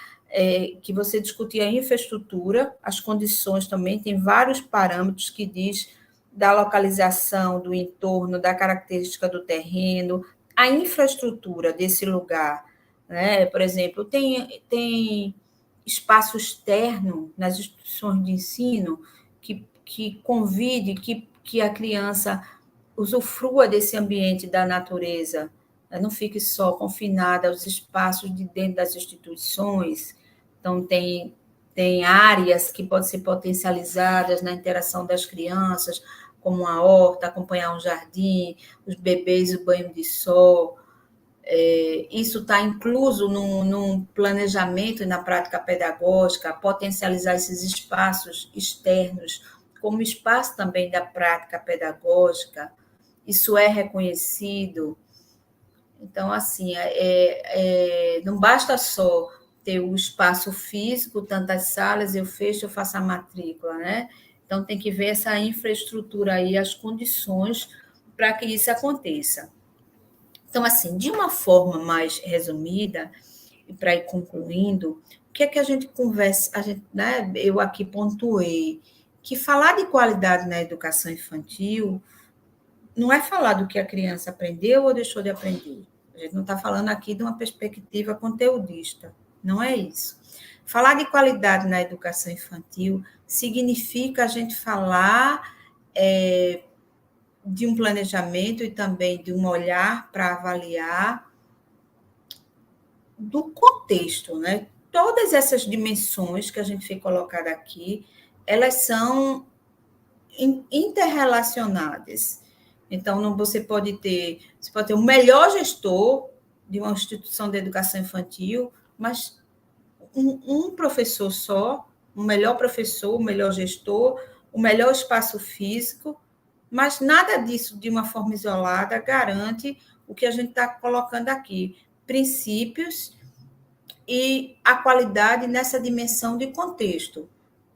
que você discutir a infraestrutura, as condições também, tem vários parâmetros que diz da localização, do entorno, da característica do terreno, a infraestrutura desse lugar, né? Por exemplo, tem espaço externo nas instituições de ensino que convide, que a criança usufrua desse ambiente da natureza, né? Não fique só confinada aos espaços de dentro das instituições. Então, tem áreas que podem ser potencializadas na interação das crianças, como uma horta, acompanhar um jardim, os bebês, o banho de sol. Isso está incluso num planejamento e na prática pedagógica, potencializar esses espaços externos como espaço também da prática pedagógica. Isso é reconhecido. Então, assim, não basta só ter o espaço físico, tantas salas, eu fecho, eu faço a matrícula, né? Então, tem que ver essa infraestrutura aí, as condições para que isso aconteça. Então, assim, de uma forma mais resumida, e para ir concluindo, o que é que a gente conversa, né, eu aqui pontuei, que falar de qualidade na educação infantil não é falar do que a criança aprendeu ou deixou de aprender. A gente não está falando aqui de uma perspectiva conteudista, não é isso. Falar de qualidade na educação infantil significa a gente falar de um planejamento e também de um olhar para avaliar do contexto, né? Todas essas dimensões que a gente foi colocada aqui, elas são interrelacionadas. Então, você pode ter o melhor gestor de uma instituição de educação infantil, mas um professor só, um melhor professor, um melhor gestor, o melhor espaço físico, mas nada disso, de uma forma isolada, garante o que a gente está colocando aqui, princípios e a qualidade nessa dimensão de contexto.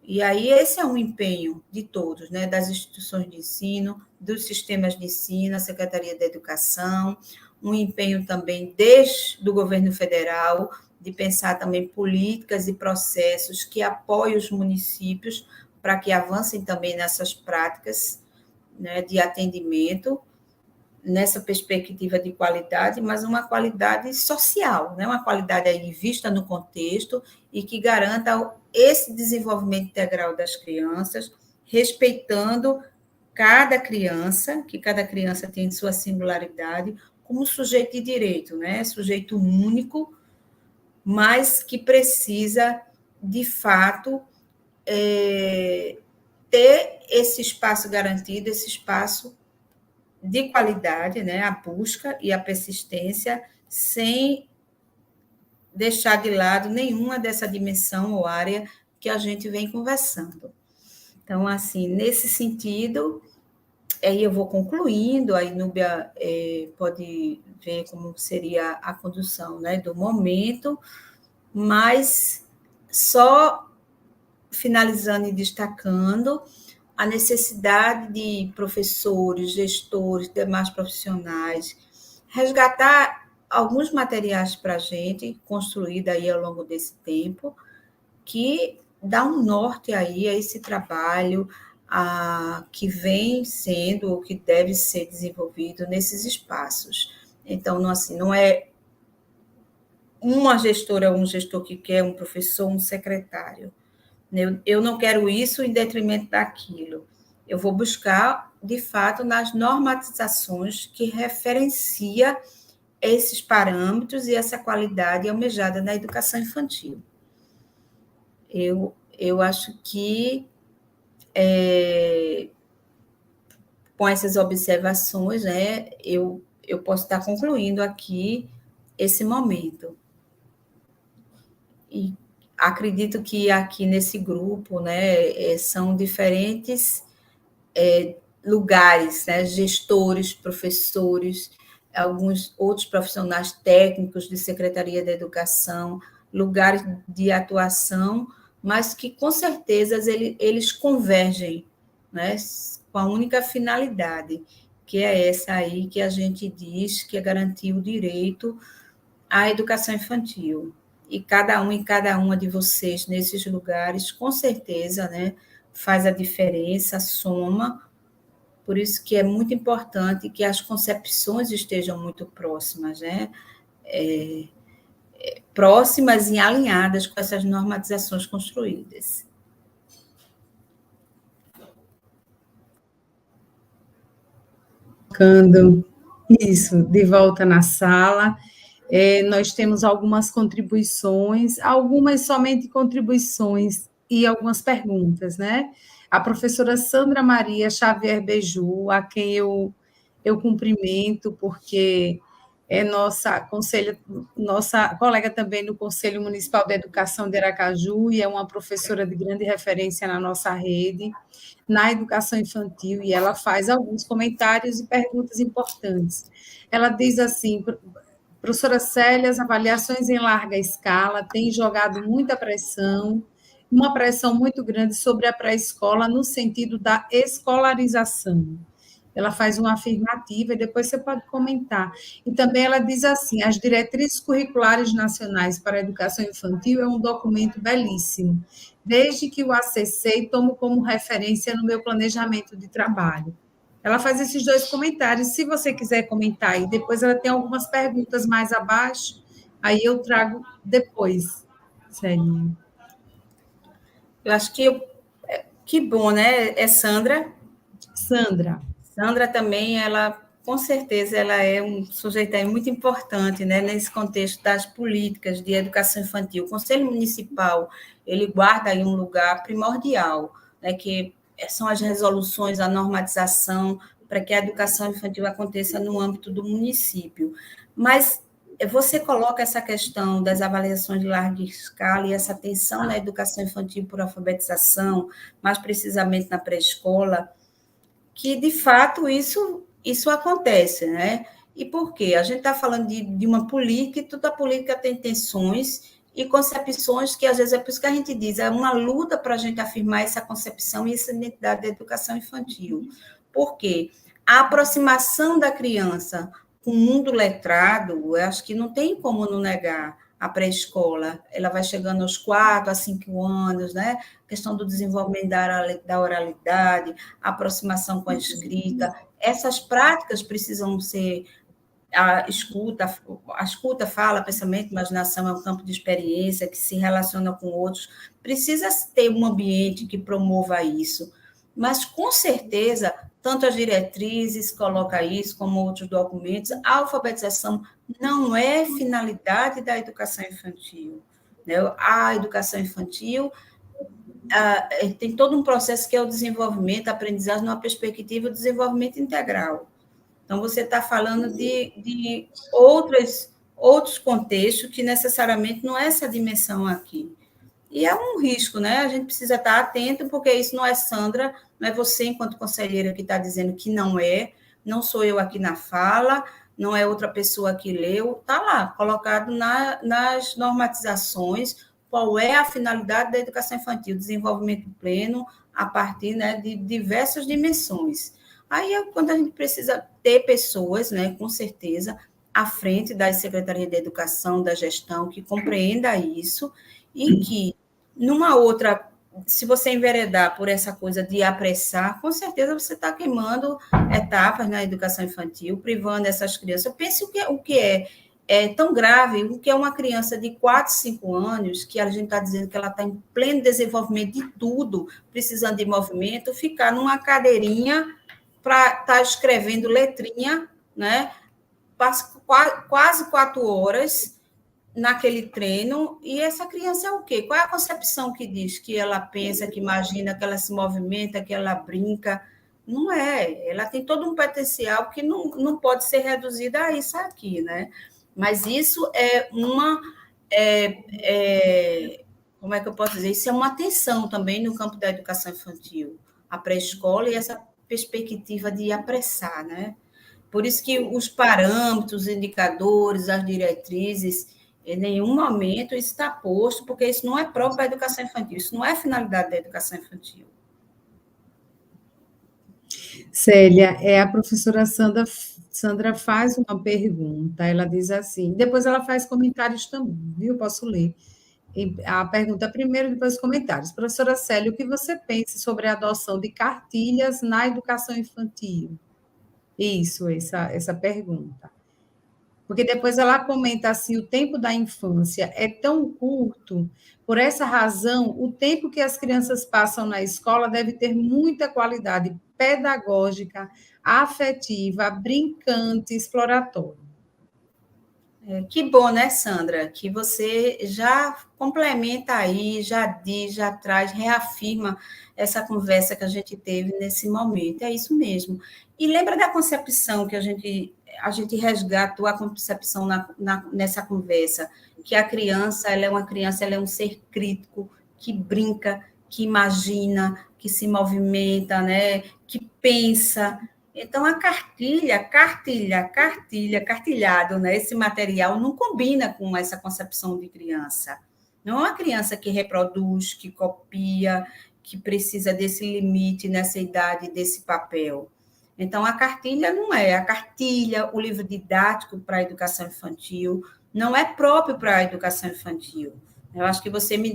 E aí esse é um empenho de todos, né, das instituições de ensino, dos sistemas de ensino, a Secretaria da Educação, um empenho também desde o governo federal, de pensar também políticas e processos que apoiem os municípios para que avancem também nessas práticas, né, de atendimento, nessa perspectiva de qualidade, mas uma qualidade social, né? Uma qualidade aí vista no contexto e que garanta esse desenvolvimento integral das crianças, respeitando cada criança, que cada criança tem sua singularidade, como sujeito de direito, né? Sujeito único, mas que precisa, de fato, ter esse espaço garantido, esse espaço de qualidade, né, a busca e a persistência, sem deixar de lado nenhuma dessa dimensão ou área que a gente vem conversando. Então, assim, nesse sentido, aí eu vou concluindo, aí Núbia pode ver como seria a condução, né, do momento, mas só finalizando e destacando a necessidade de professores, gestores, demais profissionais, resgatar alguns materiais para a gente, construído aí ao longo desse tempo, que dá um norte aí a esse trabalho que vem sendo, ou que deve ser desenvolvido nesses espaços. Então, não é uma gestora ou um gestor que quer, um professor, um secretário. Eu não quero isso em detrimento daquilo. Eu vou buscar, de fato, nas normatizações que referencia esses parâmetros e essa qualidade almejada na educação infantil. Eu acho que, com essas observações, né, eu posso estar concluindo aqui esse momento. E acredito que aqui nesse grupo, né, são diferentes lugares, né, gestores, professores, alguns outros profissionais técnicos de Secretaria da Educação, lugares de atuação, mas que, com certeza, eles convergem, né, com a única finalidade, que é essa aí que a gente diz que é garantir o direito à educação infantil. E cada um e cada uma de vocês nesses lugares, com certeza, né, faz a diferença, soma. Por isso que é muito importante que as concepções estejam muito próximas, né? Próximas e alinhadas com essas normatizações construídas. Colocando isso de volta na sala. Nós temos algumas contribuições, algumas somente contribuições e algumas perguntas, né? A professora Sandra Maria Xavier Beju, a quem eu cumprimento, porque é nossa colega também no Conselho Municipal de Educação de Aracaju e é uma professora de grande referência na nossa rede, na educação infantil, e ela faz alguns comentários e perguntas importantes. Ela diz assim: professora Célia, as avaliações em larga escala têm jogado muita pressão, uma pressão muito grande sobre a pré-escola no sentido da escolarização. Ela faz uma afirmativa e depois você pode comentar. E também ela diz assim: as diretrizes curriculares nacionais para a educação infantil é um documento belíssimo, desde que o acessei, tomo como referência no meu planejamento de trabalho. Ela faz esses dois comentários. Se você quiser comentar, e depois ela tem algumas perguntas mais abaixo, aí eu trago depois, Célia. Eu acho que bom, né? É Sandra. Sandra também, ela, com certeza, ela é um sujeito aí muito importante, né, nesse contexto das políticas de educação infantil. O Conselho Municipal, ele guarda aí um lugar primordial, né, que são as resoluções, a normatização, para que a educação infantil aconteça no âmbito do município. Mas você coloca essa questão das avaliações de larga escala e essa atenção na educação infantil por alfabetização, mais precisamente na pré-escola, que, de fato, isso acontece, né? E por quê? A gente está falando de uma política, e toda política tem tensões e concepções que, às vezes, é por isso que a gente diz, é uma luta para a gente afirmar essa concepção e essa identidade da educação infantil. Por quê? A aproximação da criança com o mundo letrado, eu acho que não tem como não negar a pré-escola. Ela vai chegando aos 4 a 5 anos, né? A questão do desenvolvimento da oralidade, a aproximação com a escrita. Essas práticas precisam ser a escuta, fala, pensamento, imaginação é um campo de experiência que se relaciona com outros. Precisa ter um ambiente que promova isso. Mas, com certeza, tanto as diretrizes colocam isso, como outros documentos, a alfabetização não é finalidade da educação infantil. Né? A educação infantil tem todo um processo que é o desenvolvimento, a aprendizagem numa perspectiva de desenvolvimento integral. Então, você está falando de outros contextos que necessariamente não é essa dimensão aqui. E é um risco, né? A gente precisa estar atento, porque isso não é Sandra, não é você, enquanto conselheira, que está dizendo que não sou eu aqui na fala, não é outra pessoa que leu, está lá, colocado nas normatizações, qual é a finalidade da educação infantil, desenvolvimento pleno, a partir, né, de diversas dimensões. Aí é quando a gente precisa ter pessoas, né, com certeza, à frente das secretarias de educação, da gestão, que compreenda isso e que, numa outra, se você enveredar por essa coisa de apressar, com certeza você está queimando etapas na educação infantil, privando essas crianças. Pense o que é tão grave, o que é uma criança de 4, 5 anos, que a gente está dizendo que ela está em pleno desenvolvimento de tudo, precisando de movimento, ficar numa cadeirinha para estar escrevendo letrinha, né? Passa quase 4 horas naquele treino, e essa criança é o quê? Qual é a concepção que diz? Que ela pensa, que imagina, que ela se movimenta, que ela brinca? Não é. Ela tem todo um potencial que não pode ser reduzido a isso aqui, né? Mas isso é como é que eu posso dizer? Isso é uma atenção também no campo da educação infantil, a pré-escola e essa perspectiva de apressar, né? Por isso que os parâmetros, os indicadores, as diretrizes, em nenhum momento isso está posto, porque isso não é próprio da educação infantil, isso não é finalidade da educação infantil. Célia, a professora Sandra faz uma pergunta, ela diz assim, depois ela faz comentários também, viu? Posso ler. A pergunta primeiro, depois os comentários. Professora Célia, o que você pensa sobre a adoção de cartilhas na educação infantil? Isso, essa pergunta. Porque depois ela comenta assim, o tempo da infância é tão curto, por essa razão, o tempo que as crianças passam na escola deve ter muita qualidade pedagógica, afetiva, brincante, exploratória. Que bom, né, Sandra? Que você já complementa aí, já diz, já traz, reafirma essa conversa que a gente teve nesse momento. É isso mesmo. E lembra da concepção que a gente resgatou a concepção nessa conversa, que a criança, ela é uma criança, ela é um ser crítico, que brinca, que imagina, que se movimenta, né? Que pensa. Então, a cartilhado, né? Esse material não combina com essa concepção de criança. Não é uma criança que reproduz, que copia, que precisa desse limite nessa idade, desse papel. Então, a cartilha não é. A cartilha, o livro didático para a educação infantil, não é próprio para a educação infantil. Eu acho que você me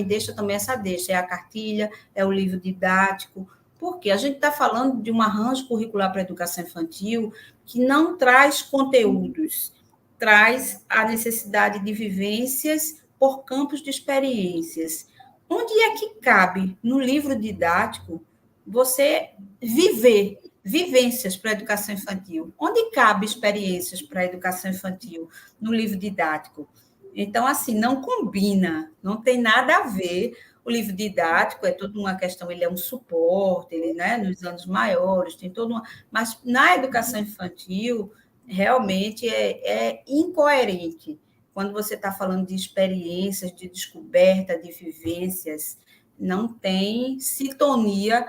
deixa também essa deixa. É a cartilha, é o livro didático, porque a gente está falando de um arranjo curricular para a educação infantil que não traz conteúdos, traz a necessidade de vivências por campos de experiências. Onde é que cabe, no livro didático, você viver vivências para a educação infantil? Onde cabe experiências para a educação infantil no livro didático? Então, assim, não combina, não tem nada a ver O livro didático é toda uma questão, ele é um suporte, ele, né, nos anos maiores, tem toda uma... Mas na educação infantil, realmente é incoerente. Quando você está falando de experiências, de descoberta, de vivências, não tem sintonia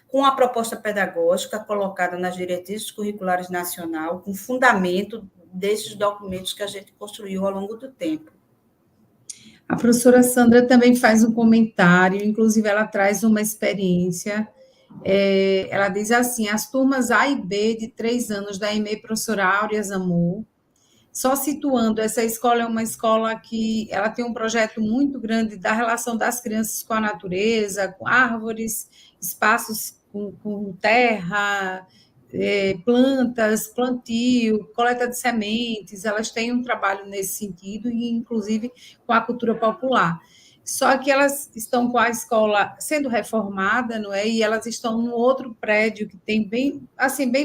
com a proposta pedagógica colocada nas diretrizes curriculares nacional, com fundamento desses documentos que a gente construiu ao longo do tempo. A professora Sandra também faz um comentário, inclusive ela traz uma experiência. Ela diz assim: as turmas A e B de 3 anos da EME Professora Áurea Zamor, só situando, essa escola é uma escola que ela tem um projeto muito grande da relação das crianças com a natureza, com árvores, espaços com terra, plantas, plantio, coleta de sementes, elas têm um trabalho nesse sentido, e inclusive com a cultura popular. Só que elas estão com a escola sendo reformada, não é? E elas estão num outro prédio que tem bem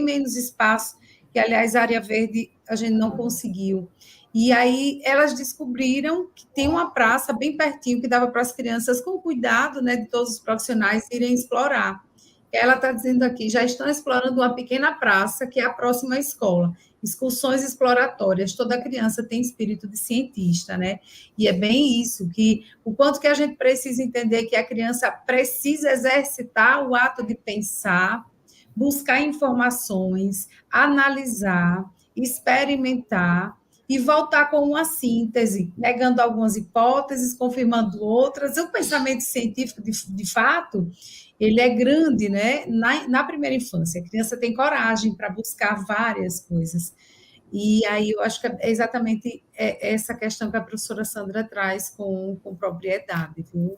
menos espaço, que, aliás, a área verde a gente não conseguiu. E aí elas descobriram que tem uma praça bem pertinho que dava para as crianças, com cuidado, né, de todos os profissionais, irem explorar. Ela está dizendo aqui, já estão explorando uma pequena praça, que é a próxima escola. Excursões exploratórias, toda criança tem espírito de cientista, né? E é bem isso, que o quanto que a gente precisa entender que a criança precisa exercitar o ato de pensar, buscar informações, analisar, experimentar e voltar com uma síntese, negando algumas hipóteses, confirmando outras. O pensamento científico, de fato, ele é grande, né? Na primeira infância, a criança tem coragem para buscar várias coisas. E aí eu acho que é exatamente essa questão que a professora Sandra traz com propriedade, viu?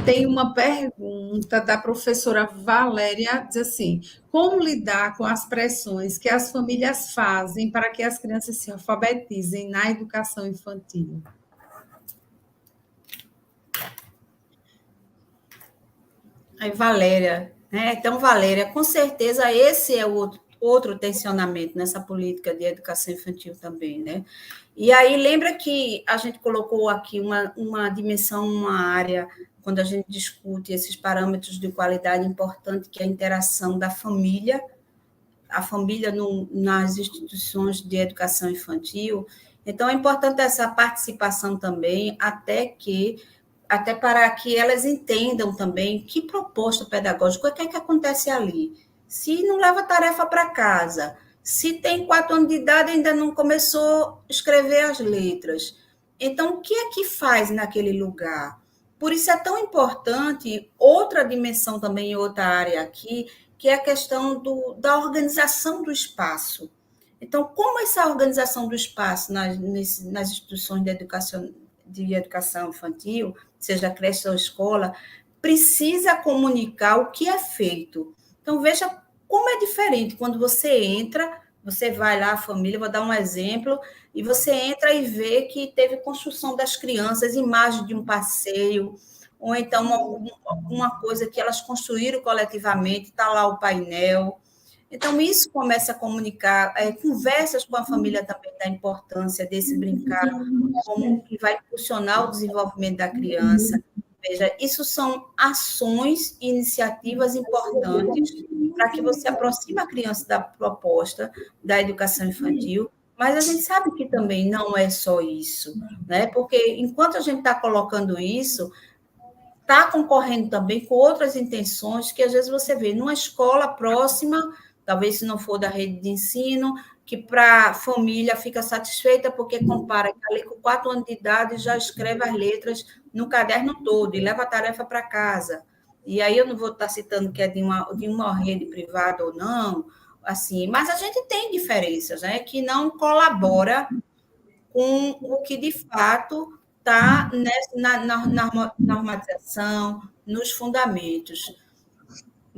Tem uma pergunta da professora Valéria, diz assim: como lidar com as pressões que as famílias fazem para que as crianças se alfabetizem na educação infantil? Aí, Valéria, né? Então, Valéria, com certeza esse é o outro tensionamento nessa política de educação infantil também, né? E aí, lembra que a gente colocou aqui uma dimensão, uma área, quando a gente discute esses parâmetros de qualidade importante, que é a interação da família, a família nas instituições de educação infantil. Então, é importante essa participação também, até para que elas entendam também que proposta pedagógica, o que é que acontece ali. Se não leva tarefa para casa, se tem 4 anos de idade e ainda não começou a escrever as letras, então o que é que faz naquele lugar? Por isso é tão importante outra dimensão também, outra área aqui, que é a questão da organização do espaço. Então, como essa organização do espaço nas instituições de educação infantil, seja creche ou escola, precisa comunicar o que é feito. Então, veja como é diferente quando você entra, você vai lá, a família, vou dar um exemplo, e você entra e vê que teve construção das crianças, imagem de um passeio, ou então uma coisa que elas construíram coletivamente, está lá o painel. Então, isso começa a comunicar, conversas com a família também da importância desse brincar, como que vai impulsionar o desenvolvimento da criança. Veja, isso são ações e iniciativas importantes para que você aproxime a criança da proposta da educação infantil, mas a gente sabe que também não é só isso, né? Porque enquanto a gente está colocando isso, está concorrendo também com outras intenções que às vezes você vê numa escola próxima, talvez se não for da rede de ensino, que para a família fica satisfeita porque compara que ali com 4 anos de idade já escreve as letras no caderno todo e leva a tarefa para casa. E aí eu não vou estar citando que é de uma rede privada ou não, assim, mas a gente tem diferenças, né, que não colabora com o que de fato está na normatização, nos fundamentos.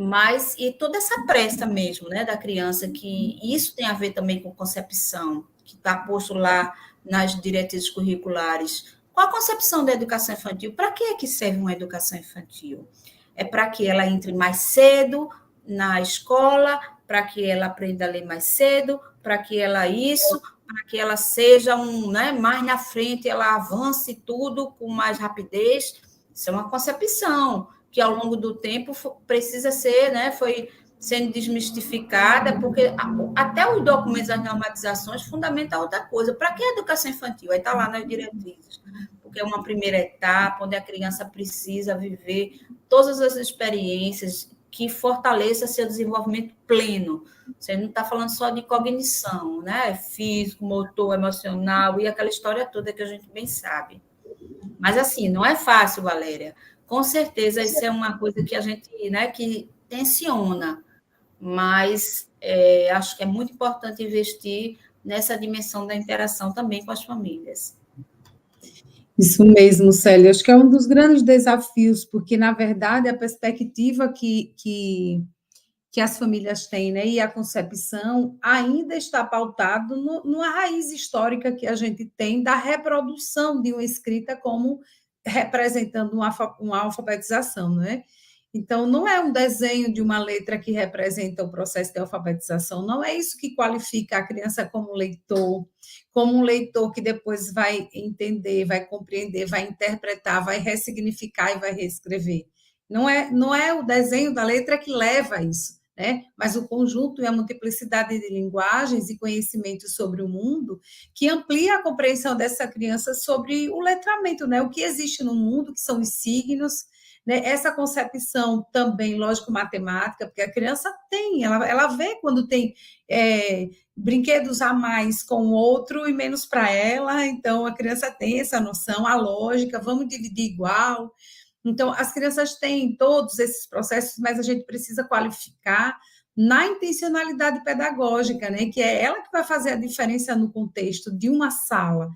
Mas, e toda essa pressa mesmo, né, da criança, que isso tem a ver também com concepção, que está posto lá nas diretrizes curriculares. Qual a concepção da educação infantil? Para que é que serve uma educação infantil? É para que ela entre mais cedo na escola, para que ela aprenda a ler mais cedo, para que ela isso, para que ela seja mais na frente, ela avance tudo com mais rapidez. Isso é uma concepção que, ao longo do tempo, precisa ser, foi sendo desmistificada, porque até os documentos das normatizações fundamentam outra coisa. Para que a educação infantil? Aí está lá nas diretrizes, porque é uma primeira etapa onde a criança precisa viver todas as experiências que fortaleça seu desenvolvimento pleno. Você não está falando só de cognição, físico, motor, emocional e aquela história toda que a gente bem sabe. Mas, assim, não é fácil, Valéria. Com certeza, isso é uma coisa que a gente, que tensiona, mas acho que é muito importante investir nessa dimensão da interação também com as famílias. Isso mesmo, Célia. Acho que é um dos grandes desafios, porque, na verdade, a perspectiva que as famílias têm, e a concepção ainda está pautado numa raiz histórica que a gente tem da reprodução de uma escrita como representando uma alfabetização, não é? Então, não é um desenho de uma letra que representa o processo de alfabetização, não é isso que qualifica a criança como um leitor que depois vai entender, vai compreender, vai interpretar, vai ressignificar e vai reescrever. Não é o desenho da letra que leva a isso, mas o conjunto e a multiplicidade de linguagens e conhecimentos sobre o mundo que amplia a compreensão dessa criança sobre o letramento, o que existe no mundo, que são os signos, essa concepção também lógico-matemática, porque a criança ela vê quando tem brinquedos a mais com o outro e menos para ela, então a criança tem essa noção, a lógica, vamos dividir igual. Então, as crianças têm todos esses processos, mas a gente precisa qualificar na intencionalidade pedagógica, que é ela que vai fazer a diferença no contexto de uma sala.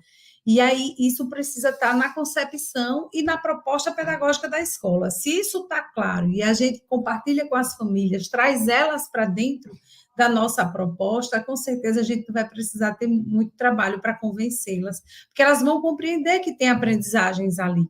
E aí, isso precisa estar na concepção e na proposta pedagógica da escola. Se isso está claro e a gente compartilha com as famílias, traz elas para dentro da nossa proposta, com certeza a gente vai precisar ter muito trabalho para convencê-las, porque elas vão compreender que tem aprendizagens ali,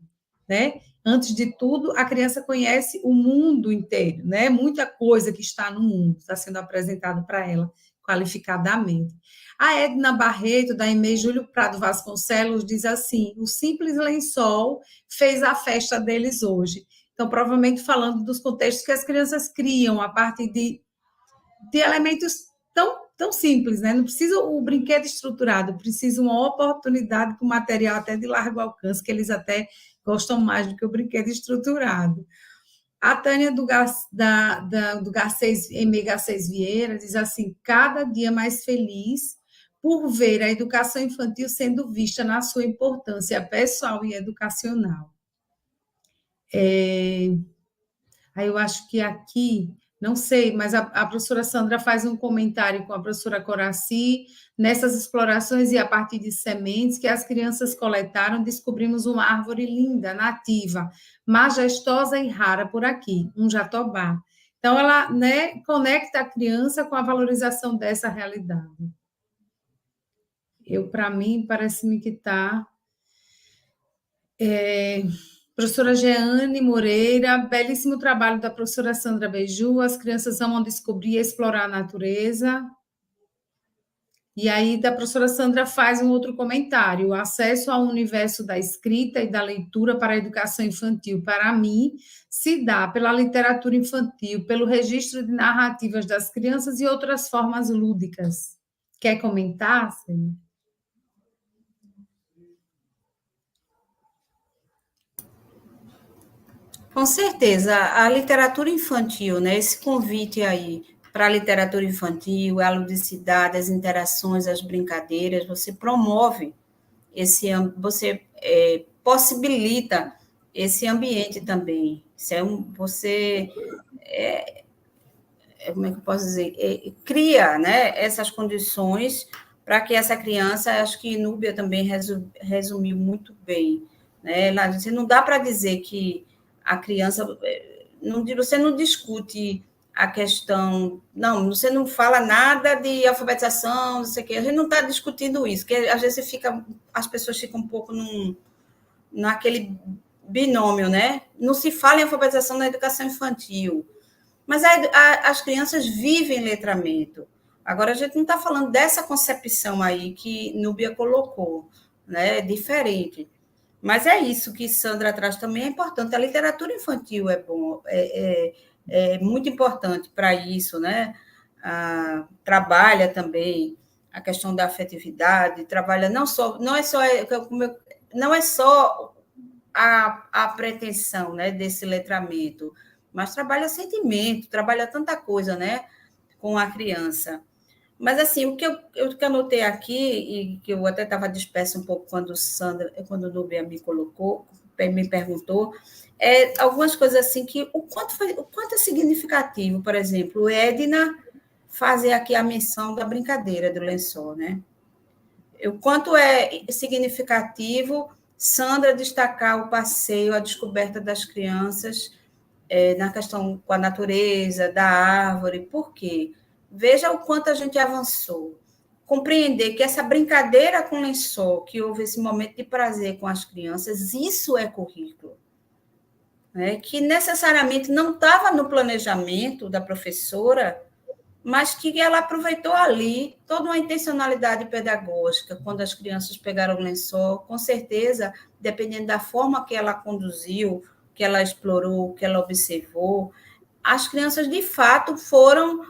Antes de tudo, a criança conhece o mundo inteiro, Muita coisa que está no mundo está sendo apresentado para ela qualificadamente. A Edna Barreto, da EMEI Júlio Prado Vasconcelos, diz assim: o simples lençol fez a festa deles hoje. Então, provavelmente falando dos contextos que as crianças criam a partir de elementos tão simples, Não precisa o brinquedo estruturado, precisa uma oportunidade com material até de largo alcance, que eles até gostam mais do que o brinquedo estruturado. A Tânia do Garcês, M. Garcês Vieira diz assim: cada dia mais feliz por ver a educação infantil sendo vista na sua importância pessoal e educacional. Aí eu acho que aqui, não sei, mas a professora Sandra faz um comentário com a professora Coraci, nessas explorações e a partir de sementes que as crianças coletaram, descobrimos uma árvore linda, nativa, majestosa e rara por aqui, um jatobá. Então, ela conecta a criança com a valorização dessa realidade. Para mim, parece-me que está... Professora Jeane Moreira, belíssimo trabalho da professora Sandra Beiju, as crianças amam descobrir e explorar a natureza. E aí, da professora Sandra faz um outro comentário: o acesso ao universo da escrita e da leitura para a educação infantil, para mim, se dá pela literatura infantil, pelo registro de narrativas das crianças e outras formas lúdicas. Quer comentar, Célia? Com certeza, a literatura infantil, esse convite aí para a literatura infantil, a ludicidade, as interações, as brincadeiras, você promove você possibilita esse ambiente também. Como é que eu posso dizer? Cria, essas condições para que essa criança, acho que Núbia também resumiu muito bem, Você não dá para dizer que a criança, você não discute a questão, você não fala nada de alfabetização, não sei o quê, a gente não está discutindo isso, porque às vezes as pessoas ficam um pouco naquele binômio, Não se fala em alfabetização na educação infantil, mas as crianças vivem letramento, Agora, a gente não está falando dessa concepção aí que Núbia colocou, né? É diferente. Mas é isso que Sandra traz também, é importante. A literatura infantil é bom, é muito importante para isso, né? Trabalha também a questão da afetividade, trabalha não é só a pretensão, né, desse letramento, mas trabalha sentimento, trabalha tanta coisa, né, com a criança. Mas, assim, o que eu anotei aqui, e que eu até estava dispersa um pouco quando o Nubia me perguntou, algumas coisas assim que o quanto é significativo, por exemplo, Edna fazer aqui a menção da brincadeira do lençol, né? O quanto é significativo Sandra destacar o passeio, a descoberta das crianças na questão com a natureza, da árvore. Por quê? Veja o quanto a gente avançou. Compreender que essa brincadeira com lençol, que houve esse momento de prazer com as crianças, isso é currículo. Né? Que necessariamente não estava no planejamento da professora, mas que ela aproveitou ali toda uma intencionalidade pedagógica, quando as crianças pegaram o lençol, com certeza, dependendo da forma que ela conduziu, que ela explorou, que ela observou, as crianças, de fato, foram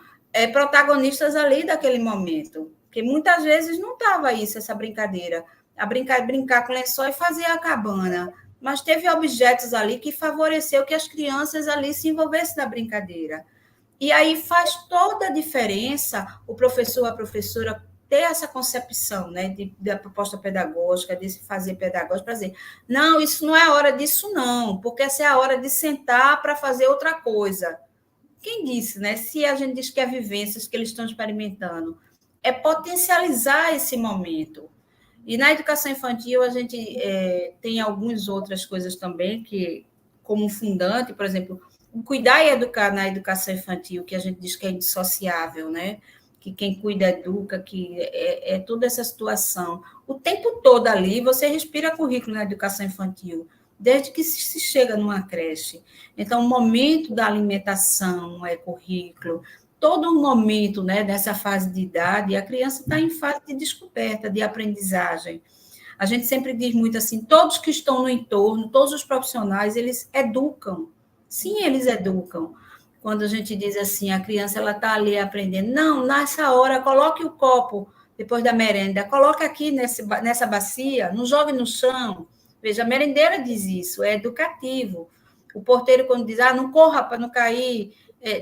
protagonistas ali daquele momento, porque muitas vezes não estava isso, essa brincadeira, brincar com lençol e fazer a cabana, mas teve objetos ali que favoreceu que as crianças ali se envolvessem na brincadeira. E aí faz toda a diferença o professor, a professora ter essa concepção, né, da proposta pedagógica, de se fazer pedagógico, para dizer, não, isso não é a hora disso, não, porque essa é a hora de sentar para fazer outra coisa. Quem disse, né? Se a gente diz que é vivências que eles estão experimentando, é potencializar esse momento. E na educação infantil, a gente tem algumas outras coisas também, que, como fundante, por exemplo, cuidar e educar na educação infantil, que a gente diz que é indissociável, né? Que quem cuida educa, que é toda essa situação. O tempo todo ali, você respira currículo na educação infantil, desde que se chega numa creche. Então, o momento da alimentação é currículo, todo o momento, né, dessa fase de idade, a criança está em fase de descoberta, de aprendizagem. A gente sempre diz muito assim, todos que estão no entorno, todos os profissionais, eles educam. Sim, eles educam. Quando a gente diz assim, a criança ela está ali aprendendo, não, nessa hora, coloque o copo depois da merenda, coloque aqui nessa bacia, não jogue no chão. Veja, a merendeira diz isso, é educativo. O porteiro, quando diz, não corra para não cair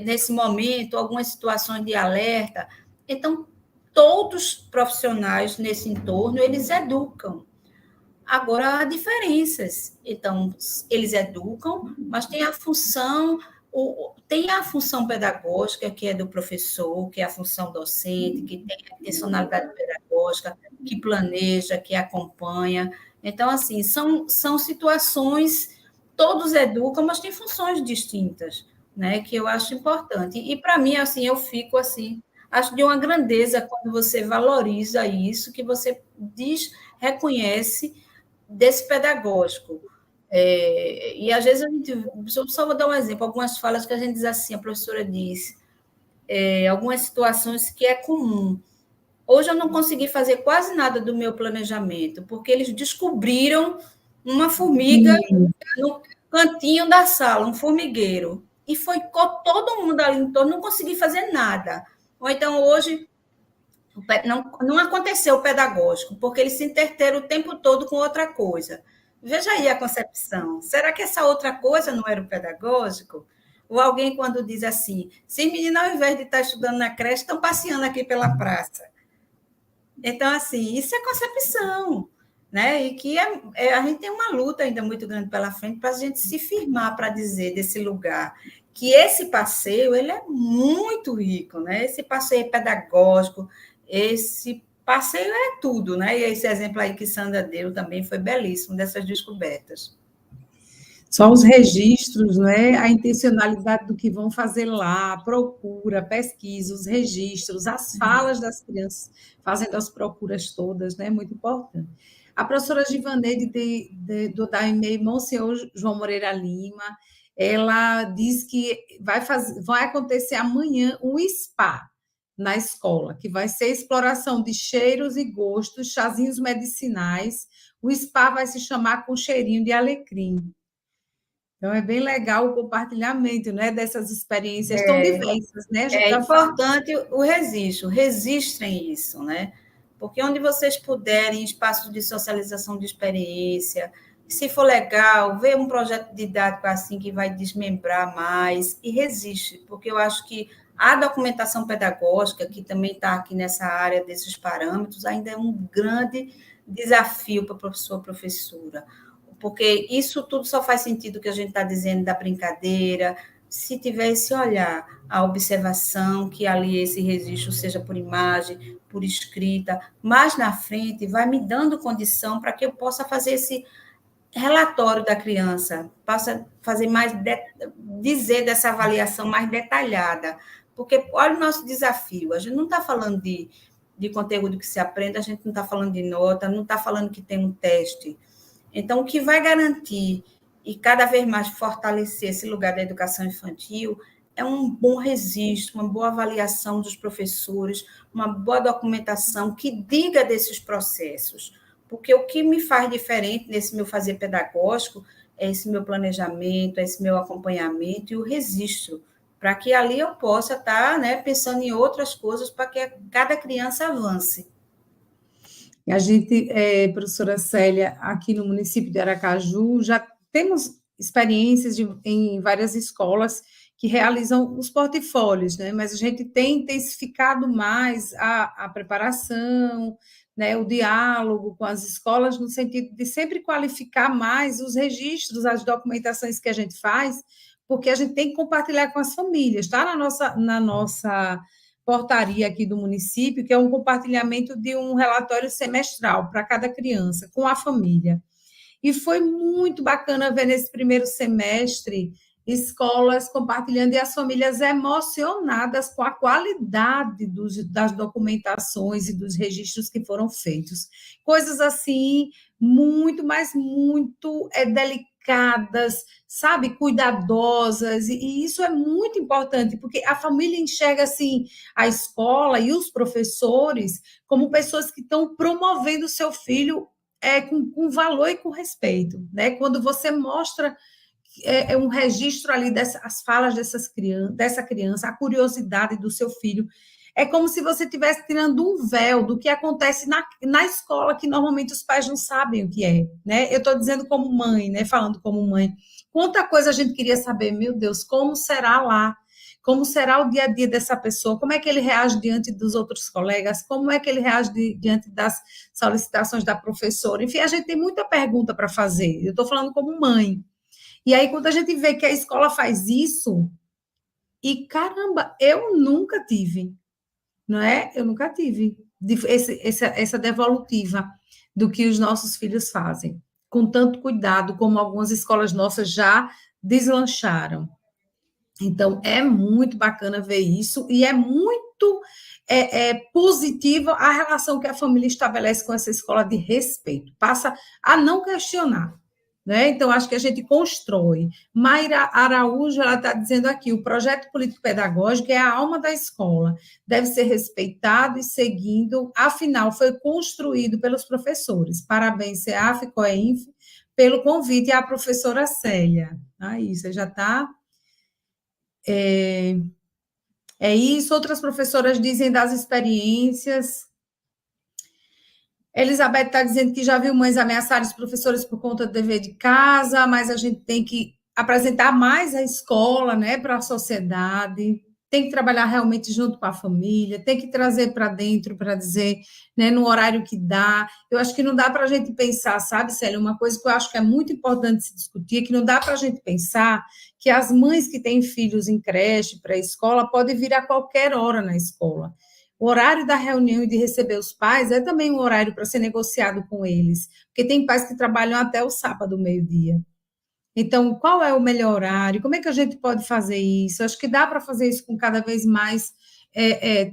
nesse momento, algumas situações de alerta. Então, todos os profissionais nesse entorno, eles educam. Agora, há diferenças. Então, eles educam, mas tem a função pedagógica, que é do professor, que é a função docente, que tem a intencionalidade pedagógica, que planeja, que acompanha. Então, assim, são situações, todos educam, mas têm funções distintas, né, que eu acho importante. E, para mim, assim, eu fico assim, acho de uma grandeza quando você valoriza isso, que você reconhece desse pedagógico. E, às vezes, a gente... Só vou dar um exemplo. Algumas falas que a gente diz assim, a professora diz, algumas situações que é comum. Hoje eu não consegui fazer quase nada do meu planejamento, porque eles descobriram uma formiga no cantinho da sala, um formigueiro. E foi todo mundo ali em torno, não consegui fazer nada. Ou então, hoje, não aconteceu o pedagógico, porque eles se entreteram o tempo todo com outra coisa. Veja aí a concepção. Será que essa outra coisa não era o pedagógico? Ou alguém, quando diz assim, se meninos, ao invés de estar estudando na creche, estão passeando aqui pela praça. Então, assim, isso é concepção, né? E que a gente tem uma luta ainda muito grande pela frente para a gente se firmar para dizer desse lugar que esse passeio ele é muito rico, né? Esse passeio pedagógico, esse passeio é tudo, né? E esse exemplo aí que Sandra deu também foi belíssimo dessas descobertas. Só os registros, né? A intencionalidade do que vão fazer lá, a procura, pesquisa, os registros, as falas das crianças, fazendo as procuras todas, né? Muito importante. A professora Givaneide da EMEI Monsenhor João Moreira Lima, ela diz que vai acontecer amanhã um spa na escola, que vai ser exploração de cheiros e gostos, chazinhos medicinais. O spa vai se chamar Com Cheirinho de Alecrim. Então, é bem legal o compartilhamento, né, dessas experiências tão diversas, né? A gente É tá falando. importante o registro, registrem isso, né? Porque onde vocês puderem, espaços de socialização de experiência, se for legal, ver um projeto didático assim que vai desmembrar mais e resiste, porque eu acho que a documentação pedagógica, que também está aqui nessa área desses parâmetros, ainda é um grande desafio para o professor, professora, porque isso tudo só faz sentido que a gente está dizendo da brincadeira, se tiver esse olhar, a observação, que ali esse registro seja por imagem, por escrita, mais na frente vai me dando condição para que eu possa fazer esse relatório da criança, possa fazer mais, dizer dessa avaliação mais detalhada, porque olha o nosso desafio, a gente não está falando de conteúdo que se aprende, a gente não está falando de nota, não está falando que tem um teste. Então, o que vai garantir e cada vez mais fortalecer esse lugar da educação infantil é um bom registro, uma boa avaliação dos professores, uma boa documentação que diga desses processos. Porque o que me faz diferente nesse meu fazer pedagógico é esse meu planejamento, é esse meu acompanhamento e o registro, para que ali eu possa estar, né, pensando em outras coisas para que cada criança avance. A gente, professora Célia, aqui no município de Aracaju, já temos experiências em várias escolas que realizam os portfólios, né? Mas a gente tem intensificado mais a preparação, né? O diálogo com as escolas, no sentido de sempre qualificar mais os registros, as documentações que a gente faz, porque a gente tem que compartilhar com as famílias, tá? Na nossa portaria aqui do município, que é um compartilhamento de um relatório semestral para cada criança, com a família. E foi muito bacana ver nesse primeiro semestre escolas compartilhando e as famílias emocionadas com a qualidade das documentações e dos registros que foram feitos. Coisas assim, muito, mas muito delicadas, sabe, cuidadosas, e isso é muito importante, porque a família enxerga, assim, a escola e os professores como pessoas que estão promovendo o seu filho com valor e com respeito, né? Quando você mostra um registro ali dessas falas dessa criança, a curiosidade do seu filho, é como se você estivesse tirando um véu do que acontece na escola, que normalmente os pais não sabem o que é, né? Eu estou dizendo como mãe, né? Falando como mãe. Quanta coisa a gente queria saber, meu Deus, como será lá? Como será o dia a dia dessa pessoa? Como é que ele reage diante dos outros colegas? Como é que ele reage diante das solicitações da professora? Enfim, a gente tem muita pergunta para fazer. Eu estou falando como mãe. E aí, quando a gente vê que a escola faz isso, e caramba, eu nunca tive, não é? Eu nunca tive essa devolutiva do que os nossos filhos fazem, com tanto cuidado, como algumas escolas nossas já deslancharam. Então, é muito bacana ver isso, e é muito positiva a relação que a família estabelece com essa escola de respeito, passa a não questionar, né? Então, acho que a gente constrói. Mayra Araújo, ela está dizendo aqui, o projeto político-pedagógico é a alma da escola, deve ser respeitado e seguido, afinal, foi construído pelos professores. Parabéns, CEAF, COEINF, pelo convite, e a professora Célia. Aí, você já está... É isso, outras professoras dizem das experiências. Elizabeth está dizendo que já viu mães ameaçarem os professores por conta do dever de casa, mas a gente tem que apresentar mais a escola, né, para a sociedade, tem que trabalhar realmente junto com a família, tem que trazer para dentro para dizer, né, no horário que dá. Eu acho que não dá para a gente pensar, sabe, Célia, uma coisa que eu acho que é muito importante se discutir, é que não dá para a gente pensar que as mães que têm filhos em creche, pré-escola, podem vir a qualquer hora na escola. O horário da reunião e de receber os pais é também um horário para ser negociado com eles, porque tem pais que trabalham até o sábado, meio-dia. Então, qual é o melhor horário? Como é que a gente pode fazer isso? Acho que dá para fazer isso com cada vez mais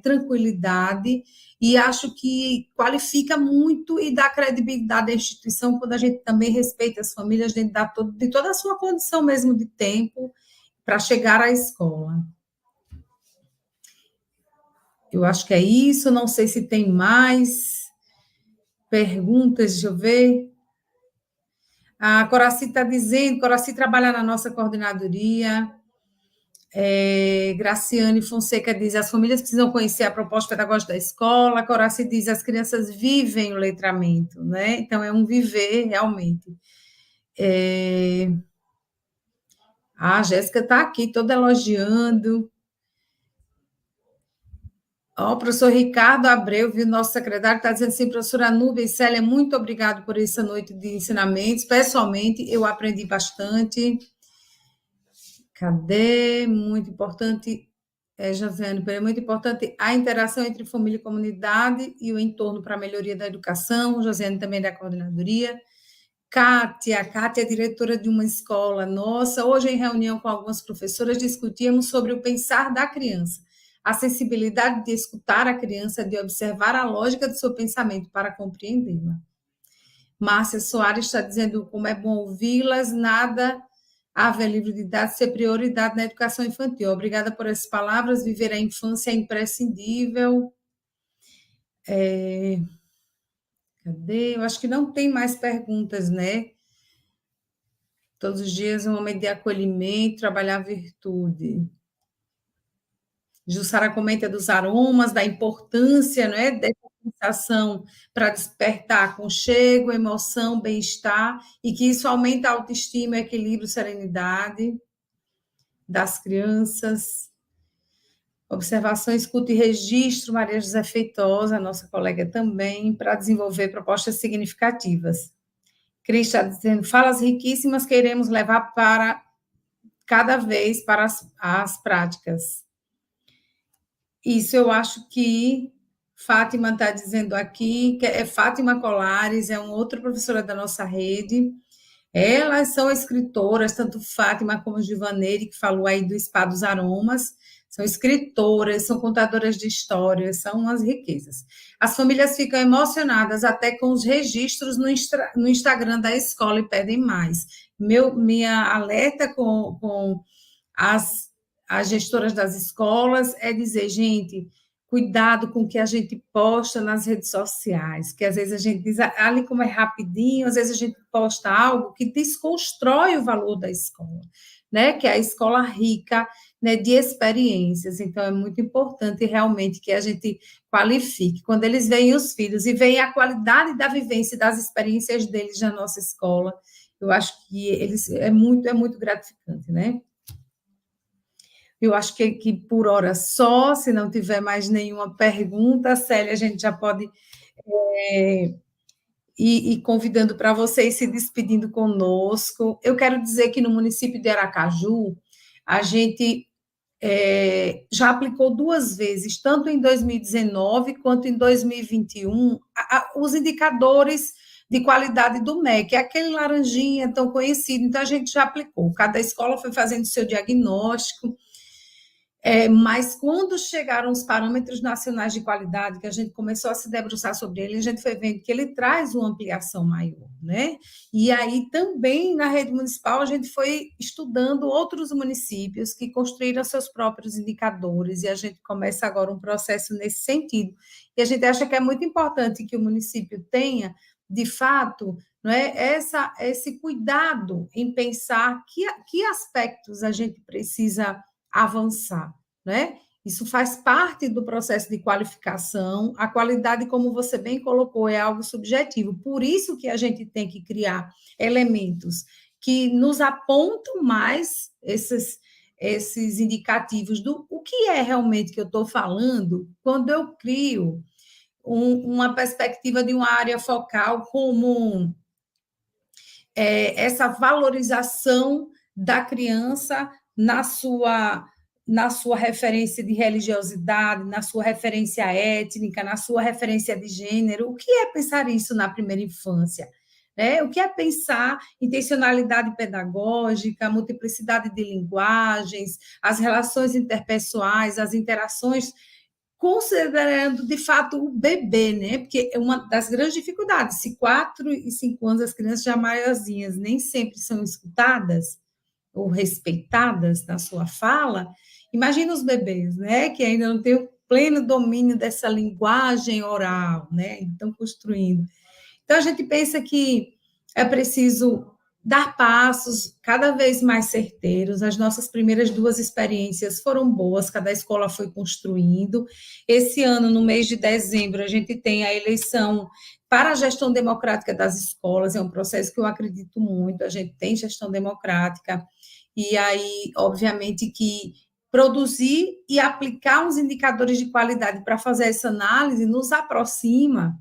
tranquilidade, e acho que qualifica muito e dá credibilidade à instituição quando a gente também respeita as famílias dentro de toda a sua condição mesmo de tempo para chegar à escola. Eu acho que é isso, não sei se tem mais perguntas, deixa eu ver. A Coraci está dizendo, Coraci trabalha na nossa coordenadoria. Graciane Fonseca diz, as famílias precisam conhecer a proposta pedagógica da escola. A Coraci diz, as crianças vivem o letramento, né? Então, é um viver, realmente. A Jéssica está aqui, toda elogiando. O professor Ricardo Abreu, viu, nosso secretário, está dizendo assim, professora Núbia e Célia, muito obrigado por essa noite de ensinamentos. Pessoalmente, eu aprendi bastante. Cadê? Muito importante, Josiane, é muito importante a interação entre família e comunidade e o entorno para a melhoria da educação. Josiane também da coordenadoria. Kátia é diretora de uma escola nossa. Hoje, em reunião com algumas professoras, discutíamos sobre o pensar da criança, a sensibilidade de escutar a criança, de observar a lógica do seu pensamento para compreendê-la. Márcia Soares está dizendo como é bom ouvi-las, nada a ver livre de dados ser prioridade na educação infantil. Obrigada por essas palavras, viver a infância é imprescindível. Cadê? Eu acho que não tem mais perguntas, né? Todos os dias um momento de acolhimento, trabalhar a virtude. Jussara comenta dos aromas, da importância, né, dessa sensação para despertar aconchego, emoção, bem-estar, e que isso aumenta a autoestima, equilíbrio, serenidade das crianças. Observação, escuta e registro, Maria José Feitosa, nossa colega também, para desenvolver propostas significativas. Cris está dizendo, falas riquíssimas que iremos levar para cada vez para as práticas. Isso eu acho que Fátima está dizendo aqui, que é Fátima Colares, é uma outra professora da nossa rede. Elas são escritoras, tanto Fátima como Givaneire, que falou aí do Spa dos Aromas, são escritoras, são contadoras de histórias, são umas riquezas. As famílias ficam emocionadas até com os registros no Instagram da escola e pedem mais. Minha alerta com as gestoras das escolas é dizer, gente, cuidado com o que a gente posta nas redes sociais, que às vezes a gente diz, ali como é rapidinho, às vezes a gente posta algo que desconstrói o valor da escola, né? Que é a escola rica, né, de experiências. Então, é muito importante realmente que a gente qualifique. Quando eles veem os filhos e veem a qualidade da vivência e das experiências deles na nossa escola, eu acho que é muito gratificante, né? Eu acho que por hora só, se não tiver mais nenhuma pergunta, Célia, a gente já pode ir convidando para vocês se despedindo conosco. Eu quero dizer que no município de Aracaju, a gente já aplicou 2 vezes, tanto em 2019 quanto em 2021, os indicadores de qualidade do MEC, aquele laranjinha tão conhecido, então a gente já aplicou. Cada escola foi fazendo seu diagnóstico, mas quando chegaram os parâmetros nacionais de qualidade, que a gente começou a se debruçar sobre ele, a gente foi vendo que ele traz uma ampliação maior, né? E aí também na rede municipal a gente foi estudando outros municípios que construíram seus próprios indicadores, e a gente começa agora um processo nesse sentido. E a gente acha que é muito importante que o município tenha, de fato, não é, esse cuidado em pensar que aspectos a gente precisa avançar, né? Isso faz parte do processo de qualificação. A qualidade, como você bem colocou, é algo subjetivo. Por isso que a gente tem que criar elementos que nos apontam mais esses indicativos do o que é realmente que eu estou falando quando eu crio uma perspectiva de uma área focal como essa valorização da criança na sua referência de religiosidade, na sua referência étnica, na sua referência de gênero. O que é pensar isso na primeira infância? O que é pensar intencionalidade pedagógica, multiplicidade de linguagens, as relações interpessoais, as interações, considerando, de fato, o bebê, né? Porque é uma das grandes dificuldades. Se 4 e 5 anos as crianças já maiorzinhas nem sempre são escutadas ou respeitadas na sua fala, imagina os bebês, né? Que ainda não têm pleno domínio dessa linguagem oral, né? Então, construindo. Então, a gente pensa que é preciso dar passos cada vez mais certeiros. As nossas primeiras 2 experiências foram boas, cada escola foi construindo. Esse ano, no mês de dezembro, a gente tem a eleição para a gestão democrática das escolas, é um processo que eu acredito muito, a gente tem gestão democrática, e aí, obviamente, que produzir e aplicar uns indicadores de qualidade para fazer essa análise nos aproxima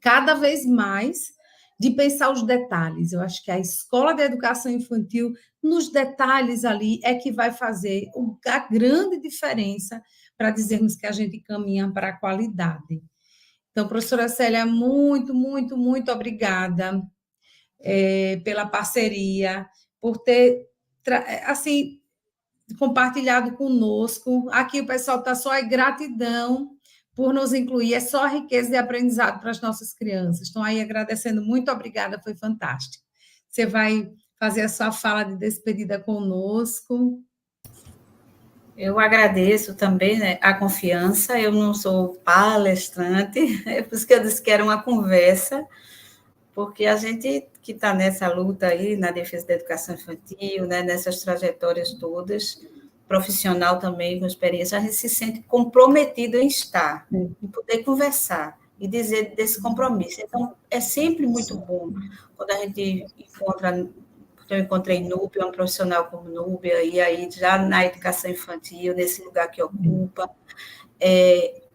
cada vez mais de pensar os detalhes. Eu acho que a escola de educação infantil, nos detalhes ali, é que vai fazer a grande diferença para dizermos que a gente caminha para a qualidade. Então, professora Célia, muito, muito, muito obrigada pela parceria, por ter, assim, compartilhado conosco. Aqui o pessoal está só em gratidão por nos incluir, é só riqueza de aprendizado para as nossas crianças. Estão aí agradecendo, muito obrigada, foi fantástico. Você vai fazer a sua fala de despedida conosco. Eu agradeço também, né, a confiança, eu não sou palestrante, é por isso que eu disse que era uma conversa, porque a gente que está nessa luta aí, na defesa da educação infantil, né, nessas trajetórias todas, profissional também, com experiência, a gente se sente comprometido em estar, em poder conversar e dizer desse compromisso. Então, é sempre muito bom quando a gente encontra. Eu encontrei Núbia, um profissional como Núbia, e aí já na educação infantil, nesse lugar que ocupa,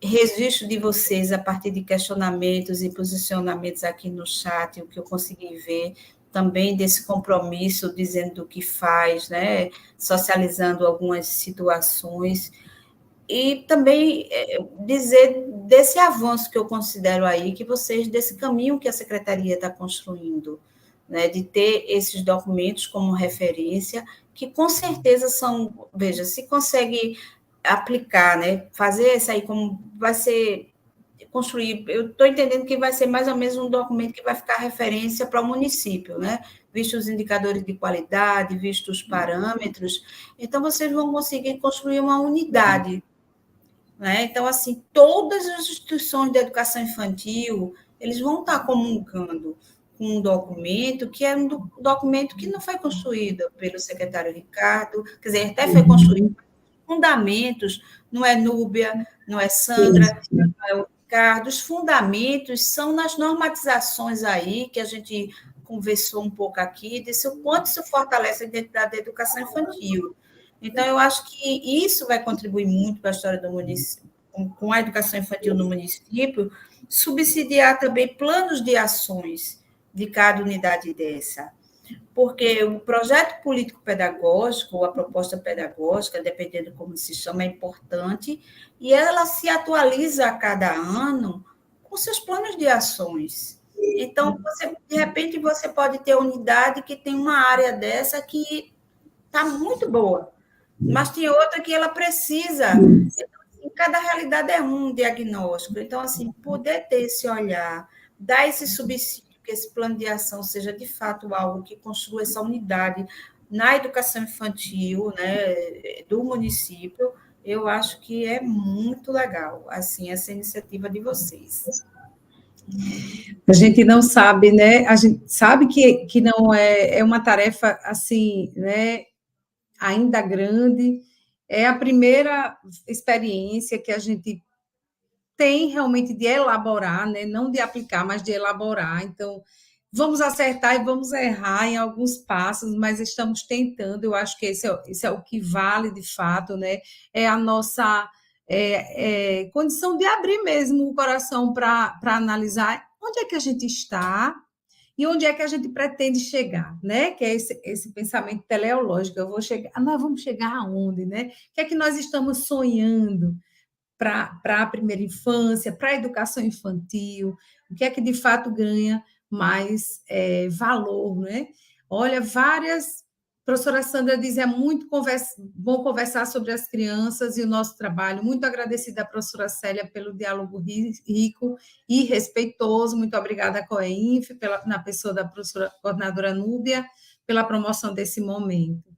registro de vocês a partir de questionamentos e posicionamentos aqui no chat, o que eu consegui ver, também desse compromisso, dizendo o que faz, né? Socializando algumas situações, e também dizer desse avanço que eu considero aí, que vocês, desse caminho que a Secretaria está construindo, né, de ter esses documentos como referência, que com certeza são, veja, se consegue aplicar, né, fazer isso aí como vai ser construir, eu estou entendendo que vai ser mais ou menos um documento que vai ficar referência para o município, né, visto os indicadores de qualidade, visto os parâmetros, então vocês vão conseguir construir uma unidade, né, então, assim, todas as instituições de educação infantil, eles vão estar comungando um documento que é um documento que não foi construído pelo secretário Ricardo, quer dizer, até foi construído fundamentos, não é Núbia, não é Sandra, não é o Ricardo, os fundamentos são nas normatizações aí, que a gente conversou um pouco aqui, disse o quanto isso fortalece a identidade da educação infantil. Então, eu acho que isso vai contribuir muito para a história do município, com a educação infantil no município, subsidiar também planos de ações de cada unidade dessa. Porque o projeto político-pedagógico, ou a proposta pedagógica, dependendo como se chama, é importante, e ela se atualiza a cada ano com seus planos de ações. Então, de repente, você pode ter unidade que tem uma área dessa que está muito boa, mas tem outra que ela precisa. Então, cada realidade é um diagnóstico. Então, assim, poder ter esse olhar, dar esse subsídio, que esse plano de ação seja, de fato, algo que construa essa unidade na educação infantil, né, do município, eu acho que é muito legal, assim, essa iniciativa de vocês. A gente não sabe, né? A gente sabe que não é uma tarefa, assim, né, ainda grande. É a primeira experiência que a gente tem realmente de elaborar, né? Não de aplicar, mas de elaborar. Então, vamos acertar e vamos errar em alguns passos, mas estamos tentando. Eu acho que esse é o que vale de fato, né? É a nossa condição de abrir mesmo o coração para analisar onde é que a gente está e onde é que a gente pretende chegar, né? Que é esse pensamento teleológico. Eu vou chegar, nós vamos chegar aonde, né? O que é que nós estamos sonhando para a primeira infância, para a educação infantil? O que é que de fato ganha mais valor, né? Olha, professora Sandra diz, é muito bom conversar sobre as crianças e o nosso trabalho. Muito agradecida à professora Célia pelo diálogo rico e respeitoso. Muito obrigada à COEINF, na pessoa da professora coordenadora Núbia, pela promoção desse momento.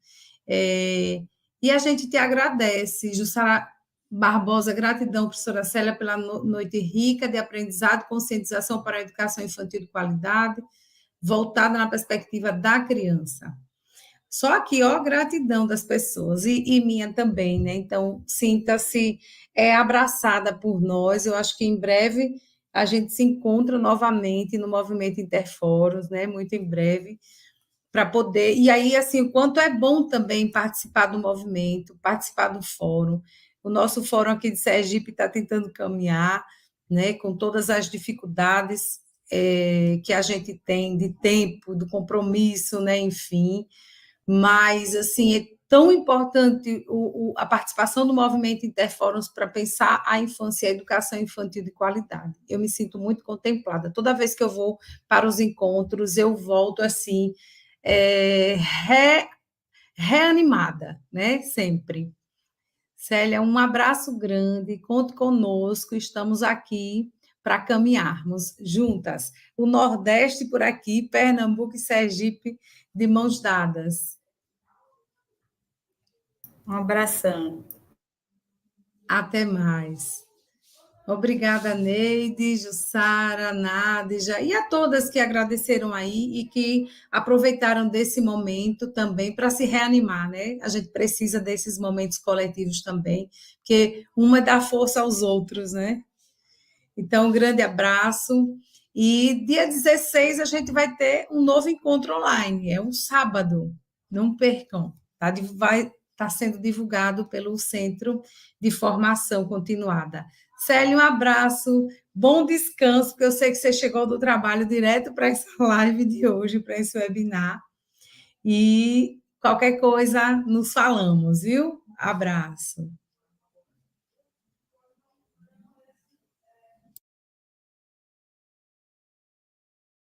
E a gente te agradece, Jussara. Barbosa, gratidão, professora Célia, pela noite rica de aprendizado, conscientização para a educação infantil de qualidade, voltada na perspectiva da criança. Só aqui, ó, gratidão das pessoas, e minha também, né? Então, sinta-se abraçada por nós. Eu acho que em breve a gente se encontra novamente no Movimento Interfóruns, né? Muito em breve, para poder. E aí, assim, o quanto é bom também participar do movimento, participar do fórum. O nosso fórum aqui de Sergipe está tentando caminhar, né? Com todas as dificuldades que a gente tem de tempo, do compromisso, né? Enfim. Mas, assim, é tão importante a participação do movimento Interfóruns para pensar a infância e a educação infantil de qualidade. Eu me sinto muito contemplada. Toda vez que eu vou para os encontros, eu volto, assim, reanimada, né? Sempre. Célia, um abraço grande, conte conosco, estamos aqui para caminharmos juntas. O Nordeste por aqui, Pernambuco e Sergipe de mãos dadas. Um abração. Até mais. Obrigada, Neide, Jussara, Nádija, e a todas que agradeceram aí e que aproveitaram desse momento também para se reanimar, né? A gente precisa desses momentos coletivos também, porque uma dá força aos outros, né? Então, um grande abraço. E dia 16 a gente vai ter um novo encontro online, é um sábado, não percam, tá? Vai estar sendo divulgado pelo Centro de Formação Continuada. Célia, um abraço, bom descanso, porque eu sei que você chegou do trabalho direto para essa live de hoje, para esse webinar. E qualquer coisa, nos falamos, viu? Abraço.